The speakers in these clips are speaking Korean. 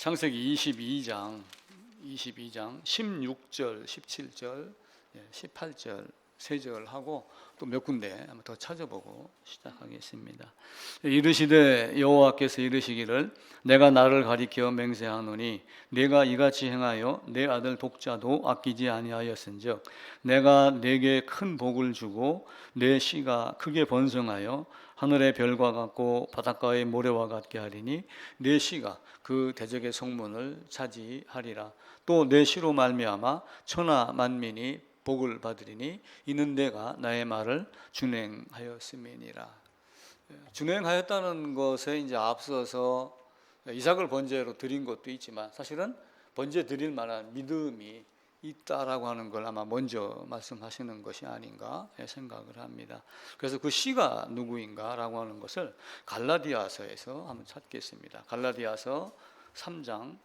창세기 22장 16절, 17절, 18절, 3절 하고 또 몇 군데 한번 더 찾아보고 시작하겠습니다. 이르시되 여호와께서 이르시기를 내가 나를 가리켜 맹세하노니 내가 이같이 행하여 내 아들 독자도 아끼지 아니하였은즉 내가 네게 큰 복을 주고 내 씨가 크게 번성하여 하늘의 별과 같고 바닷가의 모래와 같게 하리니 내 씨가 그 대적의 성문을 차지하리라. 또 내 씨로 말미암아 천하 만민이 복을 받으리니 이는 내가 나의 말을 준행하였음이니라. 준행하였다는 것에 이제 앞서서 이삭을 번제로 드린 것도 있지만 사실은 번제 드릴 만한 믿음이 있다라고 하는 걸 아마 먼저 말씀하시는 것이 아닌가 생각을 합니다. 그래서 그 씨가 누구인가라고 하는 것을 갈라디아서에서 한번 찾겠습니다. 갈라디아서 3장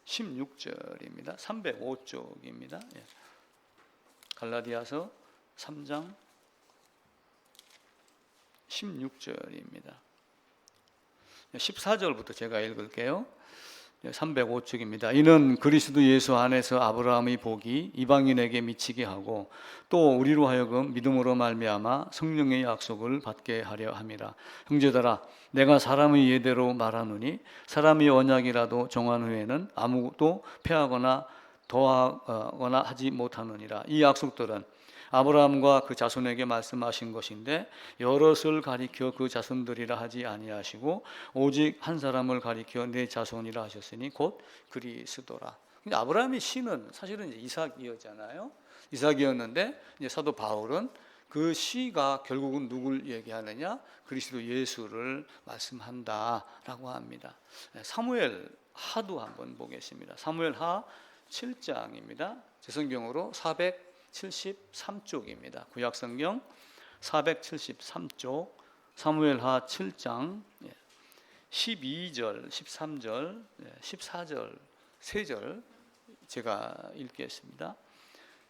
16절입니다. 305쪽입니다. 갈라디아서 3장 16절입니다. 14절부터 제가 읽을게요. 305쪽입니다. 이는 그리스도 예수 안에서 아브라함의 복이 이방인에게 미치게 하고 또 우리로 하여금 믿음으로 말미암아 성령의 약속을 받게 하려 함이라. 형제들아 내가 사람의 예대로 말하노니 사람의 언약이라도 정한 후에는 아무것도 폐하거나 더하거나 하지 못하느니라. 이 약속들은 아브라함과 그 자손에게 말씀하신 것인데 여럿을 가리켜 그 자손들이라 하지 아니하시고 오직 한 사람을 가리켜 내 자손이라 하셨으니 곧 그리스도라. 근데 아브라함의 씨는 사실은 이제 이삭이었잖아요. 이삭이었는데 이제 사도 바울은 그 씨가 결국은 누굴 얘기하느냐? 그리스도 예수를 말씀한다라고 합니다. 사무엘 하도 한번 보겠습니다. 사무엘 하 7장입니다. 제 성경으로 473쪽입니다. 구약성경 473쪽 사무엘하 7장 12절, 13절, 14절, 3절 제가 읽겠습니다.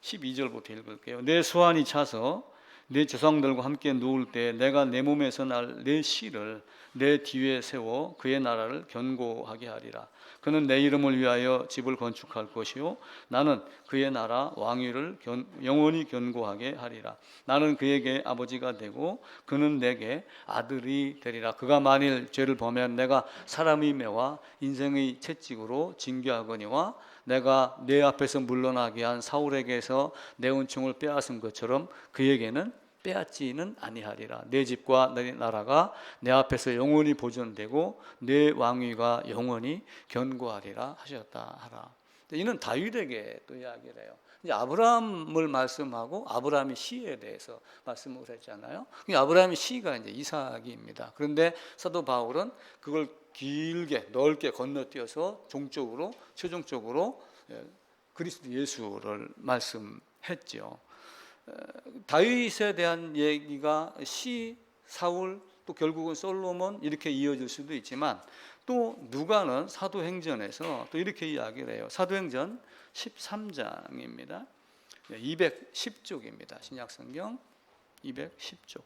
12절부터 읽을게요. 내 수완이 차서 내 조상들과 함께 누울 때 내가 내 몸에서 날 내 씨를 내 뒤에 세워 그의 나라를 견고하게 하리라. 그는 내 이름을 위하여 집을 건축할 것이요 나는 그의 나라 왕위를 영원히 견고하게 하리라. 나는 그에게 아버지가 되고 그는 내게 아들이 되리라. 그가 만일 죄를 범하면 내가 사람의 매와 인생의 채찍으로 징계하거니와 내가 내 앞에서 물러나게 한 사울에게서 내 은총을 빼앗은 것처럼 그에게는 빼앗지는 아니하리라. 내 집과 내 나라가 내 앞에서 영원히 보존되고 내 왕위가 영원히 견고하리라 하셨다 하라. 이는 다윗에게 또 이야기를 해요. 이제 아브라함을 말씀하고 아브라함의 씨에 대해서 말씀을 했잖아요. 아브라함의 씨가 이제 이삭입니다. 그런데 사도 바울은 그걸 길게 넓게 건너뛰어서 종적으로 최종적으로 그리스도 예수를 말씀했죠. 다윗에 대한 얘기가 시, 사울, 또 결국은 솔로몬 이렇게 이어질 수도 있지만 또 누가는 사도행전에서 또 이렇게 이야기를 해요. 사도행전 13장입니다. 210쪽입니다. 신약성경 210쪽.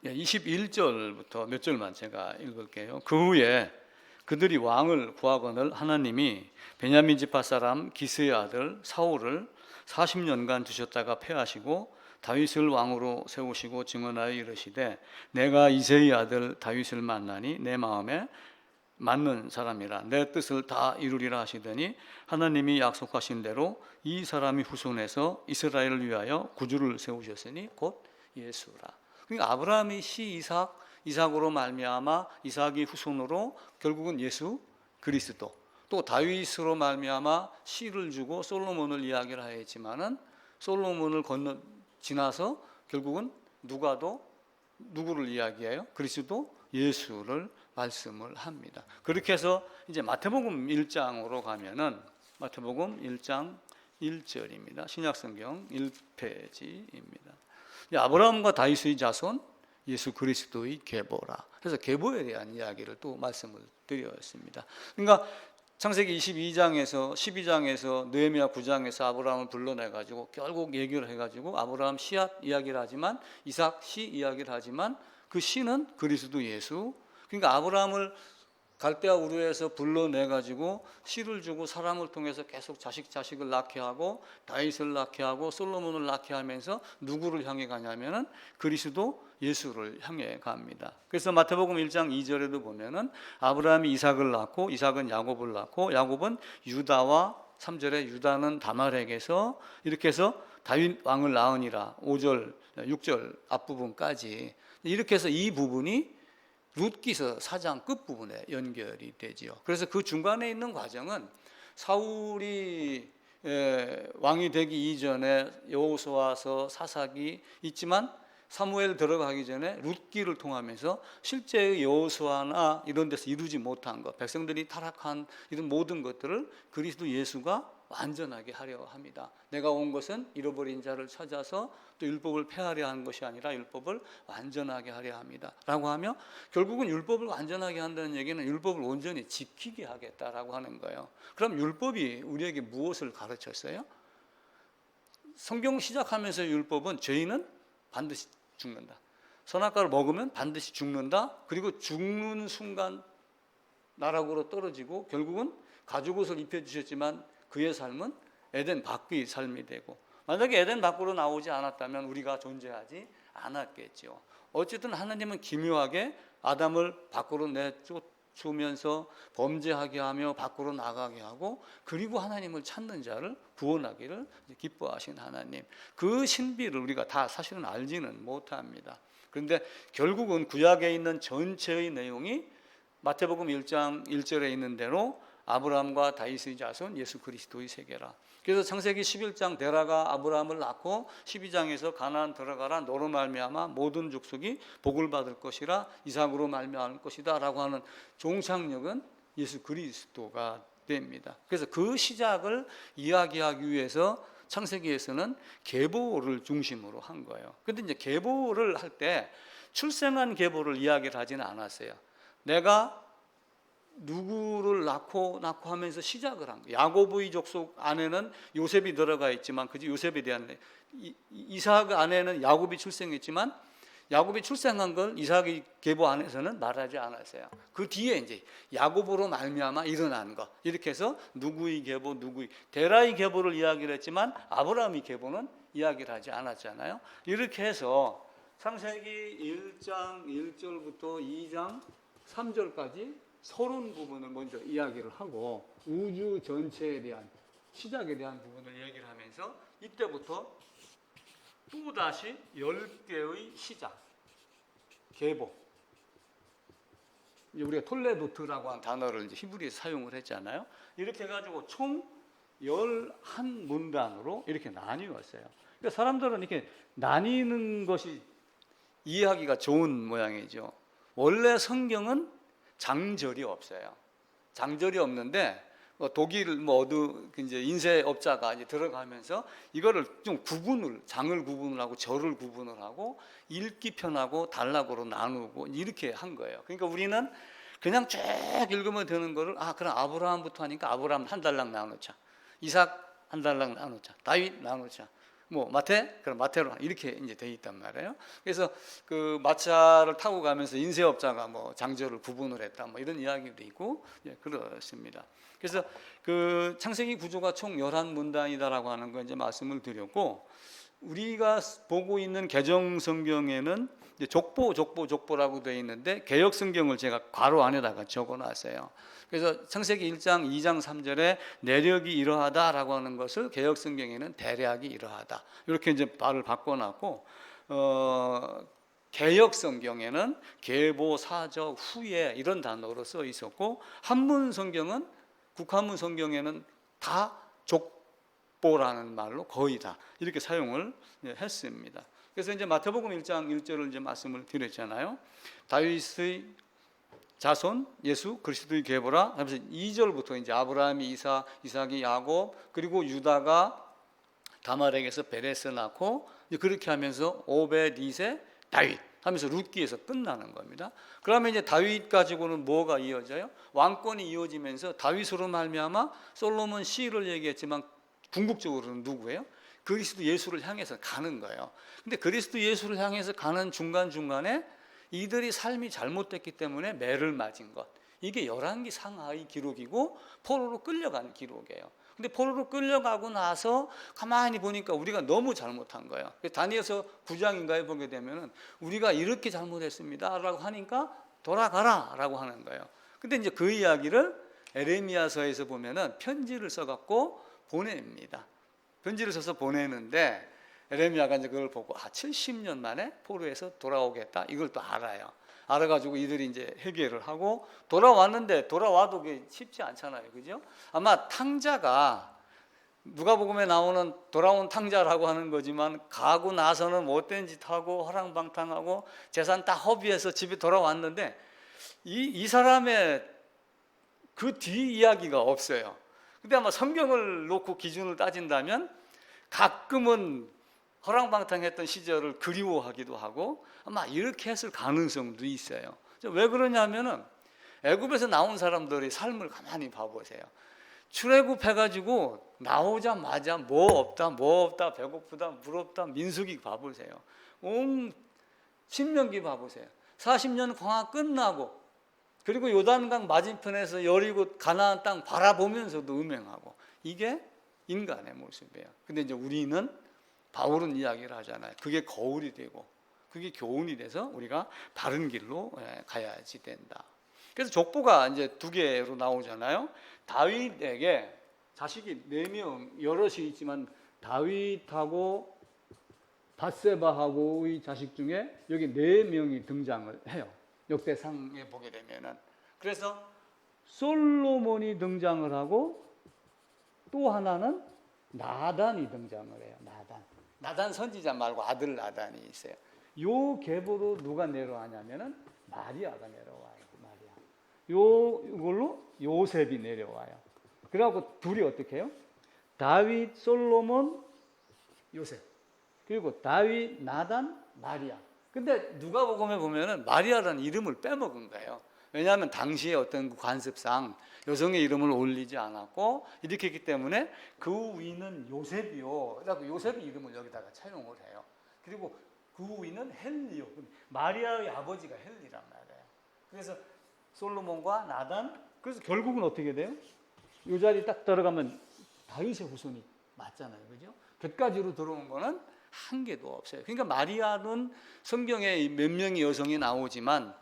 21절부터 몇 절만 제가 읽을게요. 그 후에 그들이 왕을 구하거늘 하나님이 베냐민 지파 사람 기스의 아들 사울을 40년간 두셨다가 패하시고 다윗을 왕으로 세우시고 증언하여 이르시되 내가 이새의 아들 다윗을 만나니 내 마음에 맞는 사람이라 내 뜻을 다 이루리라 하시더니 하나님이 약속하신 대로 이 사람이 후손에서 이스라엘을 위하여 구주를 세우셨으니 곧 예수라. 그러니까 아브라함이 씨 이삭으로 말미암아 이삭이 후손으로 결국은 예수 그리스도, 또 다윗으로 말미암아 씨를 주고 솔로몬을 이야기를 하였지만은 솔로몬을 지나서 결국은 누구를 이야기해요? 그리스도 예수를 말씀을 합니다. 그렇게 해서 이제 마태복음 1장으로 가면은 마태복음 1장 1절입니다. 신약성경 1페이지입니다. 아브라함과 다윗의 자손 예수 그리스도의 계보라. 그래서 계보에 대한 이야기를 또 말씀을 드렸습니다. 그러니까 창세기 22장에서 12장에서 느헤미야 9장에서 아브라함을 불러내 가지고 결국 얘기를 해 가지고 아브라함 씨앗 이야기를 하지만 이삭 씨 이야기를 하지만 그 씨는 그리스도 예수. 그러니까 아브라함을 갈대아 우르에서 불러내 가지고 씨를 주고 사람을 통해서 계속 자식을 낳게 하고 다윗을 낳게 하고 솔로몬을 낳게 하면서 누구를 향해 가냐면은 그리스도 예수를 향해 갑니다. 그래서 마태복음 1장 2절에도 보면은 아브라함이 이삭을 낳고 이삭은 야곱을 낳고 야곱은 유다와 3절에 유다는 다말에게서 이렇게 해서 다윗 왕을 낳으니라 5절 6절 앞부분까지 이렇게 해서 이 부분이 룻기서 4장 끝부분에 연결이 되지요. 그래서 그 중간에 있는 과정은 사울이 왕이 되기 이전에 여호수아서 사사기 있지만 사무엘 들어가기 전에 룻기를 통하면서 실제의 여호수아나 이런 데서 이루지 못한 것, 백성들이 타락한 이런 모든 것들을 그리스도 예수가 완전하게 하려 합니다. 내가 온 것은 잃어버린 자를 찾아서 또 율법을 폐하려 하는 것이 아니라 율법을 완전하게 하려 합니다. 라고 하며 결국은 율법을 완전하게 한다는 얘기는 율법을 온전히 지키게 하겠다라고 하는 거예요. 그럼 율법이 우리에게 무엇을 가르쳤어요? 성경 시작하면서 율법은 죄인은 반드시 죽는다. 선악과를 먹으면 반드시 죽는다. 그리고 죽는 순간 나락으로 떨어지고 결국은 가죽옷을 입혀주셨지만 그의 삶은 에덴 밖의 삶이 되고 만약에 에덴 밖으로 나오지 않았다면 우리가 존재하지 않았겠죠. 어쨌든 하나님은 기묘하게 아담을 밖으로 내쫓으면서 범죄하게 하며 밖으로 나가게 하고 그리고 하나님을 찾는 자를 구원하기를 기뻐하신 하나님, 그 신비를 우리가 다 사실은 알지는 못합니다. 그런데 결국은 구약에 있는 전체의 내용이 마태복음 1장 1절에 있는 대로 아브라함과 다윗의 자손 예수 그리스도의 세계라. 그래서 창세기 11장 데라가 아브라함을 낳고 12장에서 가나안 들어가라 너로 말미암아 모든 족속이 복을 받을 것이라 이삭으로 말미암을 것이다 라고 하는 종착역은 예수 그리스도가 됩니다. 그래서 그 시작을 이야기하기 위해서 창세기에서는 계보를 중심으로 한 거예요. 근데 이제 계보를 할 때 출생한 계보를 이야기를 하지는 않았어요. 내가 누구를 낳고 하면서 시작을 한 거예요. 야곱의 족속 안에는 요셉이 들어가 있지만 그지 요셉에 대한 이삭 안에는 야곱이 출생했지만 야곱이 출생한 걸 이삭의 계보 안에서는 말하지 않았어요. 그 뒤에 이제 야곱으로 말미암아 일어난 것 이렇게 해서 누구의 계보 데라의 계보를 이야기를 했지만 아브라함의 계보는 이야기를 하지 않았잖아요. 이렇게 해서 창세기 1장 1절부터 2장 3절까지 서론 부분을 먼저 이야기를 하고 우주 전체에 대한 시작에 대한 부분을 얘기를 하면서 이때부터 또다시 10개의 시작, 계보, 우리가 톨레도트라고 하는 단어를 이제 히브리에서 사용을 했잖아요. 이렇게 해가지고 총 11문단으로 이렇게 나뉘었어요. 그러니까 사람들은 이렇게 나뉘는 것이 이해하기가 좋은 모양이죠. 원래 성경은 장절이 없어요. 장절이 없는데 독일 이제 인쇄업자가 이제 들어가면서 이거를 좀 장을 구분을 하고 절을 구분을 하고 읽기 편하고 단락으로 나누고 이렇게 한 거예요. 그러니까 우리는 그냥 쭉 읽으면 되는 거를 그럼 아브라함부터 하니까 아브라함 한 달락 나누자, 이삭 한 달락 나누자, 다윗 나누자, 마태 그럼 마태로 이렇게 이제 돼 있단 말이에요. 그래서 그 마차를 타고 가면서 인쇄업자가 장절을 구분을 했다 이런 이야기도 있고 그렇습니다. 그래서 그 창세기 구조가 총 11문단이다라고 하는 거 이제 말씀을 드렸고 우리가 보고 있는 개정 성경에는 이제 족보라고 되어 있는데 개역 성경을 제가 괄호 안에다가 적어놨어요. 그래서 창세기 1장 2장 3절에 내력이 이러하다라고 하는 것을 개역 성경에는 대략이 이러하다 이렇게 이제 말을 바꿔놨고 개역 성경에는 계보, 사적, 후예 이런 단어로 써 있었고 한문 성경은 국한문 성경에는 다 족보라는 말로 거의 다 이렇게 사용을 했습니다. 그래서 이제 마태복음 1장 1절을 이제 말씀을 드렸잖아요. 다윗의 자손 예수 그리스도의 계보라 하면서 2절부터 이제 아브라함이 이삭이 야곱 그리고 유다가 다말에게서 베레스 낳고 그렇게 하면서 오벳 2세 다윗 하면서 룻기에서 끝나는 겁니다. 그러면 이제 다윗 가지고는 뭐가 이어져요? 왕권이 이어지면서 다윗으로 말미암아 솔로몬 시를 얘기했지만 궁극적으로는 누구예요? 그리스도 예수를 향해서 가는 거예요. 근데 그리스도 예수를 향해서 가는 중간중간에 이들이 삶이 잘못됐기 때문에 매를 맞은 것, 이게 열왕기 상하의 기록이고 포로로 끌려간 기록이에요. 근데 포로로 끌려가고 나서 가만히 보니까 우리가 너무 잘못한 거예요. 다니엘서 9장인가에 보게 되면은 우리가 이렇게 잘못했습니다 라고 하니까 돌아가라 라고 하는 거예요. 근데 이제 그 이야기를 에레미야서에서 보면은 편지를 써갖고 보냅니다. 편지를 써서 보내는데 에레미야가 이제 그걸 보고 70년 만에 포로에서 돌아오겠다 이걸 또 알아요. 알아가지고 이들이 이제 해결을 하고 돌아왔는데 돌아와도 그게 쉽지 않잖아요, 그죠? 아마 탕자가 누가복음에 나오는 돌아온 탕자라고 하는 거지만 가고 나서는 못된 짓 하고 허랑방탕하고 재산 다 허비해서 집에 돌아왔는데 이 사람의 그 뒤 이야기가 없어요. 근데 아마 성경을 놓고 기준을 따진다면 가끔은 허랑방탕했던 시절을 그리워하기도 하고 아마 이렇게 했을 가능성도 있어요. 왜 그러냐면은 애굽에서 나온 사람들의 삶을 가만히 봐보세요. 출애굽해가지고 나오자마자 뭐 없다 배고프다 물 없다 민수기 봐보세요. 신명기 봐보세요. 40년 광야 끝나고 그리고 요단강 맞은편에서 여리고 가나안 땅 바라보면서도 음행하고 이게 인간의 모습이에요. 근데 이제 우리는 바울은 이야기를 하잖아요. 그게 거울이 되고 그게 교훈이 돼서 우리가 바른 길로 가야지 된다. 그래서 족보가 이제 2개로 나오잖아요. 다윗에게 자식이 4명 여럿이 있지만 다윗하고 밧세바하고의 자식 중에 여기 4명이 등장을 해요. 역대상에 보게 되면은. 그래서 솔로몬이 등장을 하고 또 하나는 나단이 등장을 해요. 나단 선지자 말고 아들 나단이 있어요. 요 계보로 누가 내려가냐면은 마리아가 내려와요. 이걸로 요셉이 내려와요. 그래갖고 둘이 어떻게 해요? 다윗, 솔로몬, 요셉. 그리고 다윗, 나단, 마리아. 근데 누가복음에 보면은 마리아라는 이름을 빼먹은 거예요. 왜냐하면 당시에 어떤 관습상 여성의 이름을 올리지 않았고 이렇게 했기 때문에 그 위는 요셉이요. 그래서 요셉의 이름을 여기다가 차용을 해요. 그리고 그 위는 헨리요. 마리아의 아버지가 헨리란 말이에요. 그래서 솔로몬과 나단, 그래서 결국은 어떻게 돼요? 이 자리 딱 들어가면 다윗의 후손이 맞잖아요, 그죠? 곁가지로 들어온 거는 한 개도 없어요. 그러니까 마리아는 성경에 몇 명의 여성이 나오지만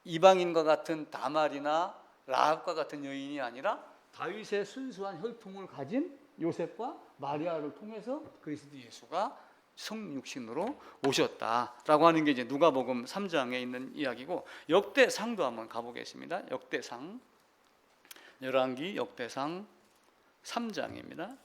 이방인과 같은 다말이나 라합과 같은 여인이 아니라 다윗의 순수한 혈통을 가진 요셉과 마리아를 통해서 그리스도 예수가 성육신으로 오셨다라고 하는 게 이제 누가복음 3장에 있는 이야기고, 역대상도 한번 가보겠습니다. 역대상, 열왕기 역대상 3장입니다.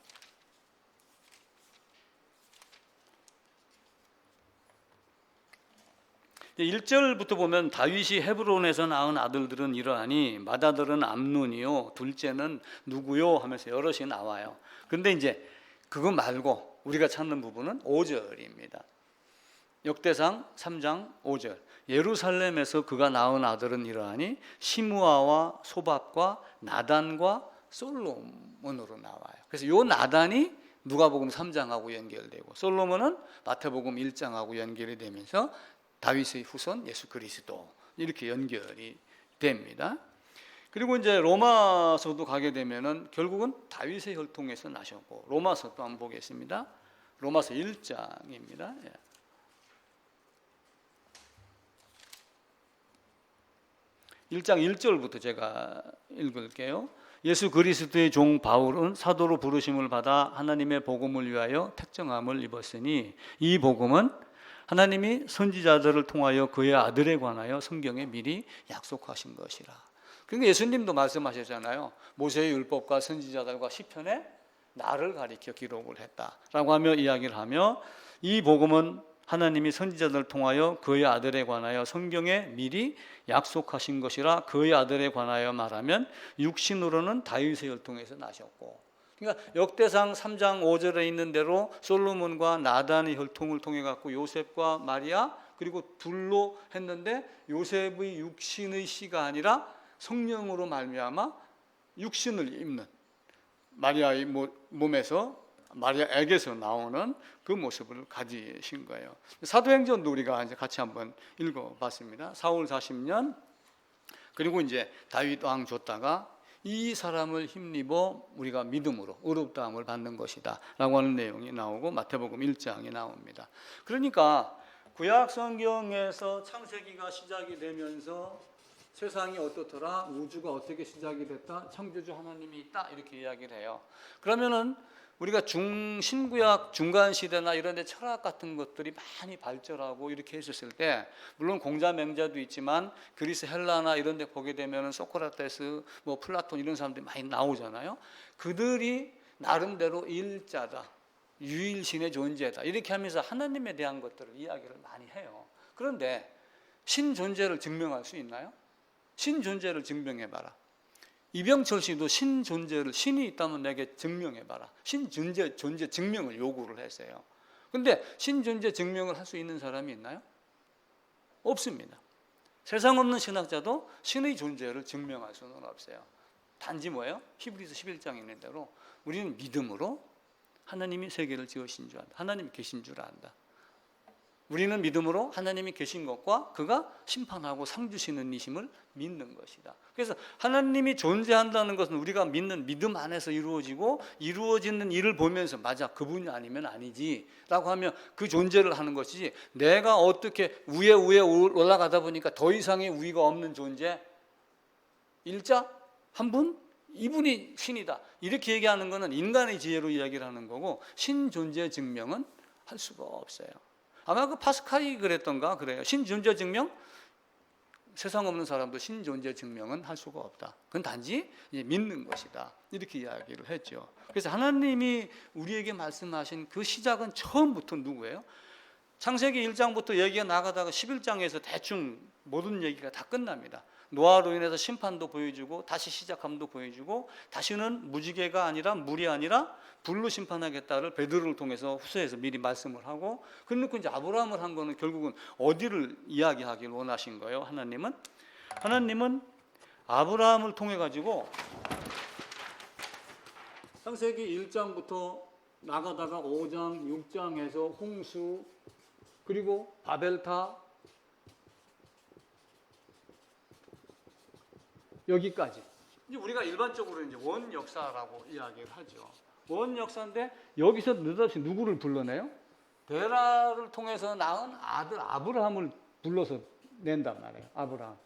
1절부터 보면 다윗이 헤브론에서 낳은 아들들은 이러하니 맏아들은 암논이요 둘째는 누구요 하면서 여럿이 나와요. 근데 이제 그거 말고 우리가 찾는 부분은 5절입니다. 역대상 3장 5절. 예루살렘에서 그가 낳은 아들은 이러하니 시므아와 소밥과 나단과 솔로몬으로 나와요. 그래서 요 나단이 누가복음 3장하고 연결되고 솔로몬은 마태복음 1장하고 연결이 되면서 다윗의 후손 예수 그리스도 이렇게 연결이 됩니다. 그리고 이제 로마서도 가게 되면은 결국은 다윗의 혈통에서 나셨고, 로마서 또 한번 보겠습니다. 로마서 1장입니다. 1장 1절부터 제가 읽을게요. 예수 그리스도의 종 바울은 사도로 부르심을 받아 하나님의 복음을 위하여 택정함을 입었으니 이 복음은 하나님이 선지자들을 통하여 그의 아들에 관하여 성경에 미리 약속하신 것이라. 그러니까 예수님도 말씀하셨잖아요. 모세의 율법과 선지자들과 시편에 나를 가리켜 기록을 했다라고 하며 이야기를 하며, 이 복음은 하나님이 선지자들을 통하여 그의 아들에 관하여 성경에 미리 약속하신 것이라. 그의 아들에 관하여 말하면 육신으로는 다윗의 혈통에서 나셨고, 그러니까 역대상 3장 5절에 있는 대로 솔로몬과 나단의 혈통을 통해 갖고 요셉과 마리아 그리고 둘로 했는데 요셉의 육신의 씨가 아니라 성령으로 말미암아 육신을 입는 마리아의 몸에서 마리아에게서 나오는 그 모습을 가지신 거예요. 사도행전도 우리가 이제 같이 한번 읽어봤습니다. 사울 40년 그리고 이제 다윗 왕 줬다가 이 사람을 힘입어 우리가 믿음으로 의롭다함을 받는 것이다 라고 하는 내용이 나오고 마태복음 1장에 나옵니다. 그러니까 구약 성경에서 창세기가 시작이 되면서 세상이 어떻더라, 우주가 어떻게 시작이 됐다, 창조주 하나님이 있다 이렇게 이야기를 해요. 그러면은 우리가 신구약 중간 시대나 이런 데 철학 같은 것들이 많이 발전하고 이렇게 했었을 때 물론 공자 맹자도 있지만 그리스 헬라나 이런 데 보게 되면은 소크라테스 뭐 플라톤 이런 사람들이 많이 나오잖아요. 그들이 나름대로 일자다, 유일신의 존재다 이렇게 하면서 하나님에 대한 것들을 이야기를 많이 해요. 그런데 신 존재를 증명할 수 있나요? 신 존재를 증명해봐라. 이병철 씨도 신 존재를, 신이 있다면 내게 증명해봐라. 신 존재 증명을 요구를 했어요. 근데 신 존재 증명을 할 수 있는 사람이 있나요? 없습니다. 세상 없는 신학자도 신의 존재를 증명할 수는 없어요. 단지 뭐예요? 히브리서 11장에 있는 대로 우리는 믿음으로 하나님이 세계를 지으신 줄 안다. 하나님이 계신 줄 안다. 우리는 믿음으로 하나님이 계신 것과 그가 심판하고 상 주시는 이심을 믿는 것이다. 그래서 하나님이 존재한다는 것은 우리가 믿는 믿음 안에서 이루어지고 이루어지는 일을 보면서 맞아 그분이 아니면 아니지 라고 하면 그 존재를 하는 것이지 내가 어떻게 위에 올라가다 보니까 더 이상의 위가 없는 존재 일자 한 분? 이분이 신이다 이렇게 얘기하는 것은 인간의 지혜로 이야기를 하는 거고 신 존재 증명은 할 수가 없어요. 아마 그 파스칼이 그랬던가 그래요. 신존재 증명? 세상 없는 사람도 신존재 증명은 할 수가 없다. 그건 단지 믿는 것이다. 이렇게 이야기를 했죠. 그래서 하나님이 우리에게 말씀하신 그 시작은 처음부터 누구예요? 창세기 1장부터 얘기가 나가다가 11장에서 대충 모든 얘기가 다 끝납니다. 노아로 인해서 심판도 보여주고 다시 시작함도 보여주고 다시는 무지개가 아니라 물이 아니라 불로 심판하겠다를 베드로를 통해서 후서에서 미리 말씀을 하고 그러니까 이제 아브라함을 한 거는 결국은 어디를 이야기하길 원하신 거예요? 하나님은 아브라함을 통해 가지고 창세기 1장부터 나가다가 5장, 6장에서 홍수 그리고 바벨탑 여기까지 이제 우리가 일반적으로 이제 원 역사라고 이야기를 하죠. 원 역사인데 여기서 느닷없이 누구를 불러내요? 데라를 통해서 낳은 아들 아브라함을 불러서 낸단 말이에요. 아브라함.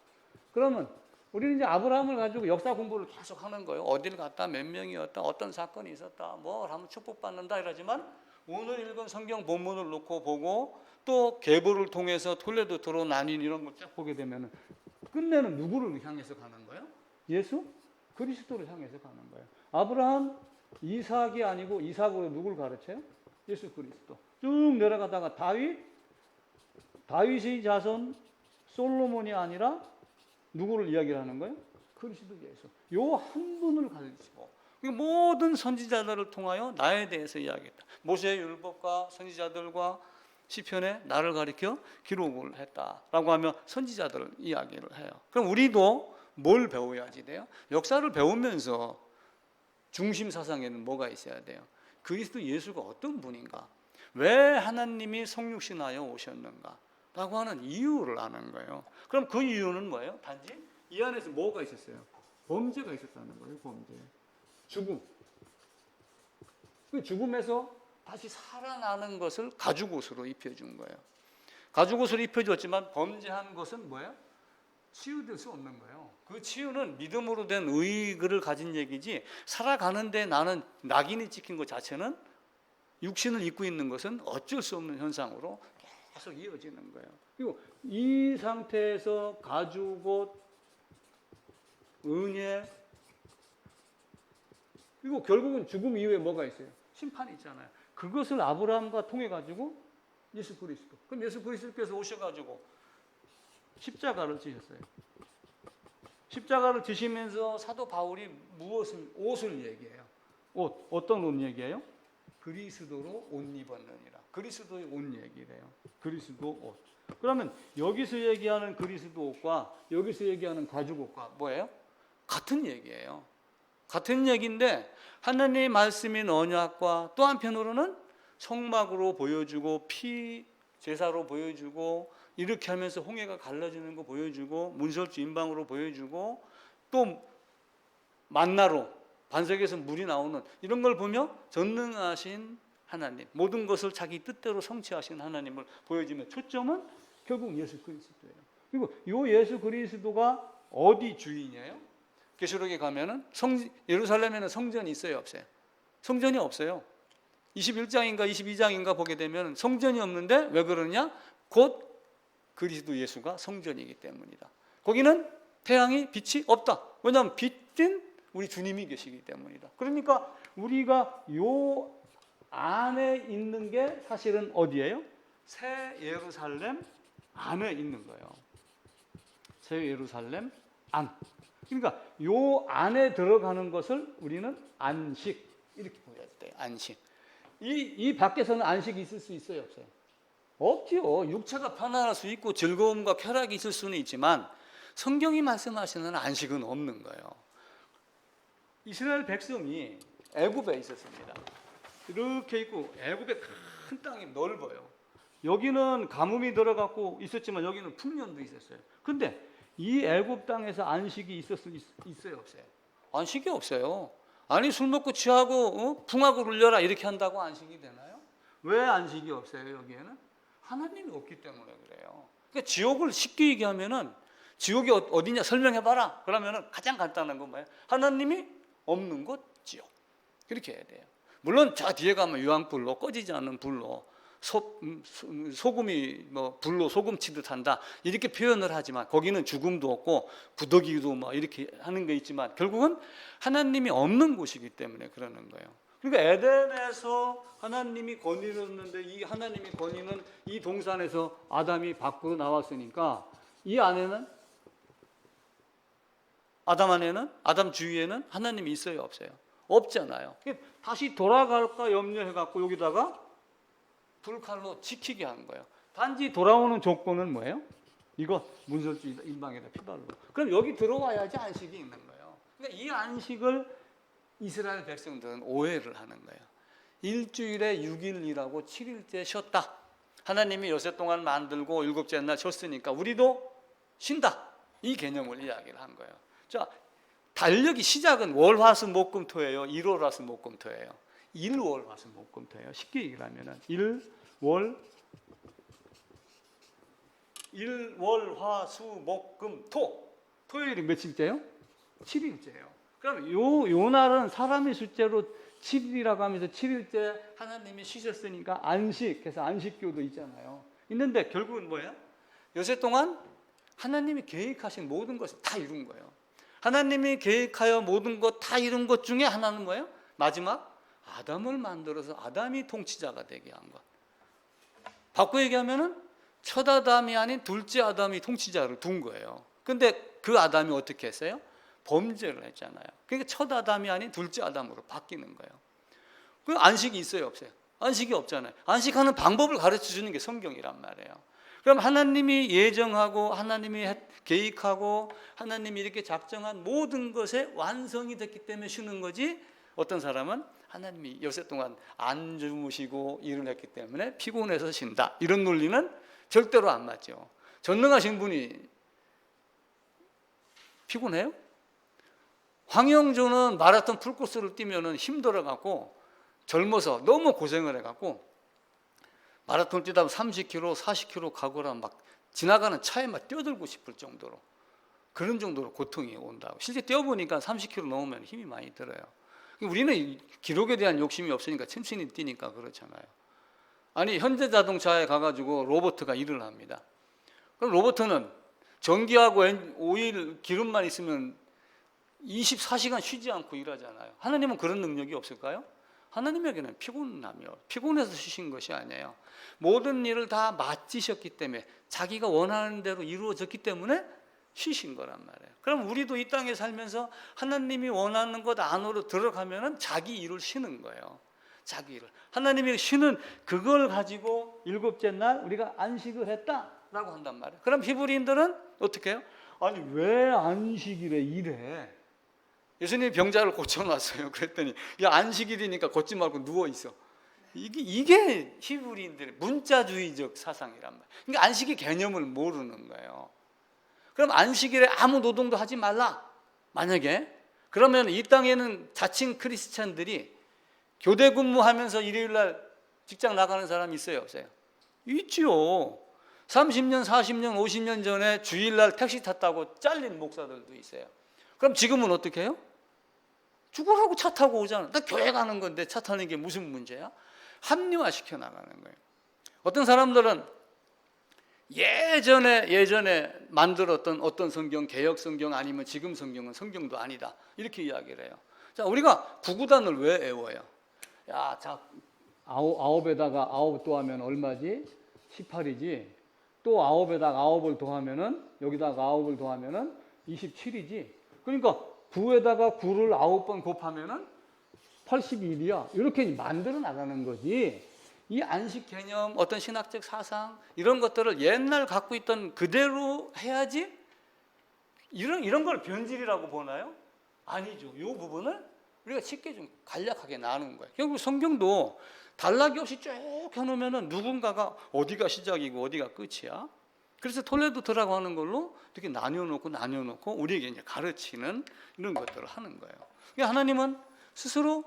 그러면 우리는 이제 아브라함을 가지고 역사 공부를 계속 하는 거예요. 어딜 갔다 몇 명이었다 어떤 사건이 있었다 뭘 하면 축복받는다 이러지만 오늘 읽은 성경 본문을 놓고 보고 또 계보를 통해서 톨레도로 나뉜 이런 걸 쫙 보게 되면 끝내는 누구를 향해서 가는 거예요? 예수 그리스도를 향해서 가는 거예요. 아브라함 이삭이 아니고 이삭으로 누굴 가르쳐요? 예수 그리스도. 쭉 내려가다가 다윗의 자손 솔로몬이 아니라 누구를 이야기를 하는 거예요? 그리스도 예수. 요 한 분을 가르치고 모든 선지자들을 통하여 나에 대해서 이야기했다. 모세의 율법과 선지자들과 시편에 나를 가리켜 기록을 했다라고 하며 선지자들을 이야기를 해요. 그럼 우리도 뭘 배워야지 돼요? 역사를 배우면서 중심 사상에는 뭐가 있어야 돼요? 그리스도 예수가 어떤 분인가? 왜 하나님이 성육신하여 오셨는가? 라고 하는 이유를 아는 거예요. 그럼 그 이유는 뭐예요? 단지 이 안에서 뭐가 있었어요? 범죄가 있었다는 거예요. 범죄. 죽음. 그 죽음에서 다시 살아나는 것을 가죽옷으로 입혀준 거예요. 가죽옷을 입혀줬지만 범죄한 것은 뭐예요? 치유될 수 없는 거예요. 그 치유는 믿음으로 된 의를 가진 얘기지 살아가는데 나는 낙인이 찍힌 것 자체는 육신을 입고 있는 것은 어쩔 수 없는 현상으로 계속 이어지는 거예요. 그리고 이 상태에서 가죽옷, 은혜 그리고 결국은 죽음 이후에 뭐가 있어요? 심판이 있잖아요. 그것을 아브라함과 통해 가지고 예수 그리스도. 그럼 예수 그리스도께서 오셔가지고 십자가를 지셨어요. 십자가를 지시면서 사도 바울이 옷을 얘기해요. 옷, 어떤 옷 얘기예요? 그리스도로 옷 입었느니라. 그리스도의 옷 얘기래요. 그리스도 옷. 그러면 여기서 얘기하는 그리스도 옷과 여기서 얘기하는 가죽 옷과 뭐예요? 같은 얘기예요. 같은 얘기인데 하나님의 말씀인 언약과 또 한편으로는 성막으로 보여주고 피 제사로 보여주고 이렇게 하면서 홍해가 갈라지는 거 보여주고 문설주 인방으로 보여주고 또 만나로 반석에서 물이 나오는 이런 걸 보며 전능하신 하나님, 모든 것을 자기 뜻대로 성취하신 하나님을 보여주면 초점은 결국 예수 그리스도예요. 그리고 이 예수 그리스도가 어디 주인이에요? 계시록에 가면은 예루살렘에는 성전이 있어요, 없어요? 성전이 없어요. 21장인가 22장인가 보게 되면 성전이 없는데 왜 그러냐? 곧 그리스도 예수가 성전이기 때문이다. 거기는 태양이 빛이 없다. 왜냐하면 빛은 우리 주님이 계시기 때문이다. 그러니까 우리가 요 안에 있는 게 사실은 어디예요? 새 예루살렘 안에 있는 거예요. 새 예루살렘 안. 그러니까 요 안에 들어가는 것을 우리는 안식 이렇게 보여야 돼요. 안식. 이 밖에서는 안식이 있을 수 있어요, 없어요? 없죠. 육체가 편안할 수 있고 즐거움과 쾌락이 있을 수는 있지만 성경이 말씀하시는 안식은 없는 거예요. 이스라엘 백성이 애굽에 있었습니다. 이렇게 있고 애굽에 큰 땅이 넓어요. 여기는 가뭄이 들어갔고 있었지만 여기는 풍년도 있었어요. 근데 이 애굽 땅에서 안식이 있어요, 없어요? 안식이 없어요. 아니 술 먹고 취하고 풍악을 울려라 이렇게 한다고 안식이 되나요? 왜 안식이 없어요 여기에는? 하나님이 없기 때문에 그래요. 그러니까 지옥을 쉽게 얘기하면은 지옥이 어디냐 설명해봐라. 그러면은 가장 간단한 건 뭐예요? 하나님이 없는 곳 지옥. 그렇게 해야 돼요. 물론 저 뒤에 가면 유황불로 꺼지지 않는 불로 소금이 뭐 불로 소금치듯 한다 이렇게 표현을 하지만 거기는 죽음도 없고 구더기도 뭐 이렇게 하는 게 있지만 결국은 하나님이 없는 곳이기 때문에 그러는 거예요. 그러니까 에덴에서 하나님이 권위를 줬는데 이 하나님이 권위는 이 동산에서 아담이 밖으로 나왔으니까 이 안에는 아담 주위에는 하나님이 있어요, 없어요? 없잖아요. 다시 돌아갈까 염려해갖고 여기다가 불칼로 지키게 한 거예요. 단지 돌아오는 조건은 뭐예요? 이거 문설주 인방에다 피발로. 그럼 여기 들어와야지 안식이 있는 거예요. 그러니까 이 안식을 이스라엘 백성들은 오해를 하는 거예요. 일주일에 6일이라고 7일째 쉬었다. 하나님이 여섯 동안 만들고 일곱째 날 쉬었으니까 우리도 쉰다. 이 개념을 이야기를 한 거예요. 자, 달력이 시작은 월화수목금토예요. 일월화수목금토예요. 일월화수목금토예요. 쉽게 얘기를 하면은 일월화수목금토. 토요일이 며칠째요? 7일째예요. 그럼 요 날은 사람의 숫자로 7일이라고 하면서 7일째 하나님이 쉬셨으니까 안식해서 안식교도 있잖아요. 있는데 결국은 뭐예요? 요새 동안 하나님이 계획하신 모든 것을 다 이룬 거예요. 하나님이 계획하여 모든 것 다 이룬 것 중에 하나는 뭐예요? 마지막 아담을 만들어서 아담이 통치자가 되게 한 것. 바꿔 얘기하면은 첫 아담이 아닌 둘째 아담이 통치자를 둔 거예요. 근데 그 아담이 어떻게 했어요? 범죄를 했잖아요. 그러니까 첫 아담이 아닌 둘째 아담으로 바뀌는 거예요. 그 안식이 있어요, 없어요? 안식이 없잖아요. 안식하는 방법을 가르쳐 주는 게 성경이란 말이에요. 그럼 하나님이 예정하고 하나님이 계획하고 하나님이 이렇게 작정한 모든 것에 완성이 됐기 때문에 쉬는 거지. 어떤 사람은 하나님이 여섯 동안 안 주무시고 일을 했기 때문에 피곤해서 쉰다. 이런 논리는 절대로 안 맞죠. 전능하신 분이 피곤해요? 황영조는 마라톤 풀코스를 뛰면은 힘들어갖고 젊어서 너무 고생을 해갖고 마라톤 뛰다 보면 30km, 40km 가거나 막 지나가는 차에 막 뛰어들고 싶을 정도로 그런 정도로 고통이 온다고. 실제 뛰어보니까 30km 넘으면 힘이 많이 들어요. 우리는 기록에 대한 욕심이 없으니까 천천히 뛰니까 그렇잖아요. 아니 현대자동차에 가가지고 로버트가 일을 합니다. 그럼 로버트는 전기하고 오일 기름만 있으면 24시간 쉬지 않고 일하잖아요. 하나님은 그런 능력이 없을까요? 하나님에게는 피곤해서 쉬신 것이 아니에요. 모든 일을 다 마치셨기 때문에 자기가 원하는 대로 이루어졌기 때문에 쉬신 거란 말이에요. 그럼 우리도 이 땅에 살면서 하나님이 원하는 것 안으로 들어가면은 자기 일을 쉬는 거예요. 자기 일을. 하나님이 쉬는 그걸 가지고 일곱째 날 우리가 안식을 했다라고 한단 말이에요. 그럼 히브리인들은 어떻게 해요? 아니 왜 안식일에 일해? 예수님이 병자를 고쳐놨어요. 그랬더니 야 안식일이니까 걷지 말고 누워 있어. 이게 히브리인들의 문자주의적 사상이란 말이에요. 그러니까 안식의 개념을 모르는 거예요. 그럼 안식일에 아무 노동도 하지 말라. 만약에 그러면 이 땅에는 자칭 크리스찬들이 교대 근무하면서 일요일 날 직장 나가는 사람 있어요, 없어요? 있지요. 30년, 40년, 50년 전에 주일날 택시 탔다고 잘린 목사들도 있어요. 그럼 지금은 어떻게 해요? 죽으라고 차 타고 오잖아. 나 교회 가는 건데 차 타는 게 무슨 문제야? 합리화시켜 나가는 거예요. 어떤 사람들은 예전에 만들었던 어떤 성경, 개혁 성경 아니면 지금 성경은 성경도 아니다. 이렇게 이야기를 해요. 자, 우리가 구구단을 왜 외워요? 야, 자, 아홉에다가 아홉 더하면 얼마지? 18이지. 또 아홉에다가 아홉을 더하면은 여기다가 아홉을 더하면은 27이지. 그러니까 9에다가 9를 9번 곱하면은 81이야. 이렇게 만들어 나가는 거지. 이 안식 개념, 어떤 신학적 사상 이런 것들을 옛날 갖고 있던 그대로 해야지. 이런 걸 변질이라고 보나요? 아니죠. 이 부분을 우리가 쉽게 좀 간략하게 나누는 거예요. 결국 성경도 단락이 없이 쭉 해놓으면은 누군가가 어디가 시작이고 어디가 끝이야. 그래서 톨레도서라고 하는 걸로 이렇게 나뉘어놓고 우리에게 이제 가르치는 이런 것들을 하는 거예요. 그러니까 하나님은 스스로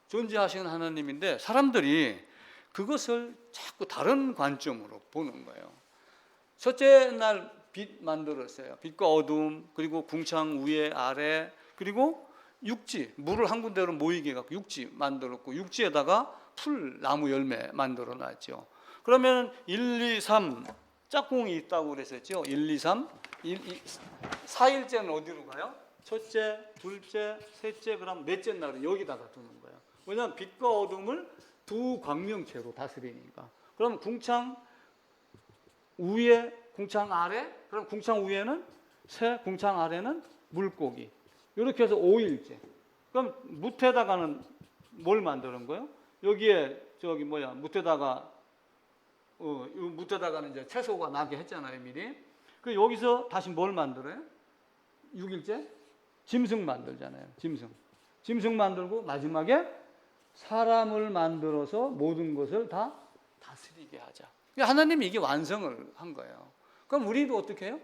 존재하시는 하나님인데 사람들이 그것을 자꾸 다른 관점으로 보는 거예요. 첫째 날 빛 만들었어요. 빛과 어둠, 그리고 궁창 위에 아래, 그리고 육지, 물을 한 군데로 모이게 해갖고 육지 만들었고 육지에다가 풀, 나무 열매 만들어 놨죠. 그러면 1, 2, 3 짝꿍이 있다고 그랬었죠. 1, 2, 3 4일째는 어디로 가요? 첫째, 둘째, 셋째, 그럼 넷째 날은 여기다가 두는 거예요. 왜냐하면 빛과 어둠을 두 광명체로 다스리니까. 그럼 궁창 위에, 궁창 아래, 그럼 궁창 위에는 새, 궁창 아래는 물고기. 이렇게 해서 5일째. 그럼 무태다가는 뭘 만드는 거예요? 여기에 무태다가 무태다가는 이제 채소가 나게 했잖아요, 미리. 그 여기서 다시 뭘 만들어요? 6일째 짐승 만들잖아요. 짐승 만들고 마지막에 사람을 만들어서 모든 것을 다 다스리게 하자. 하나님이 이게 완성을 한 거예요. 그럼 우리도 어떻게 해요?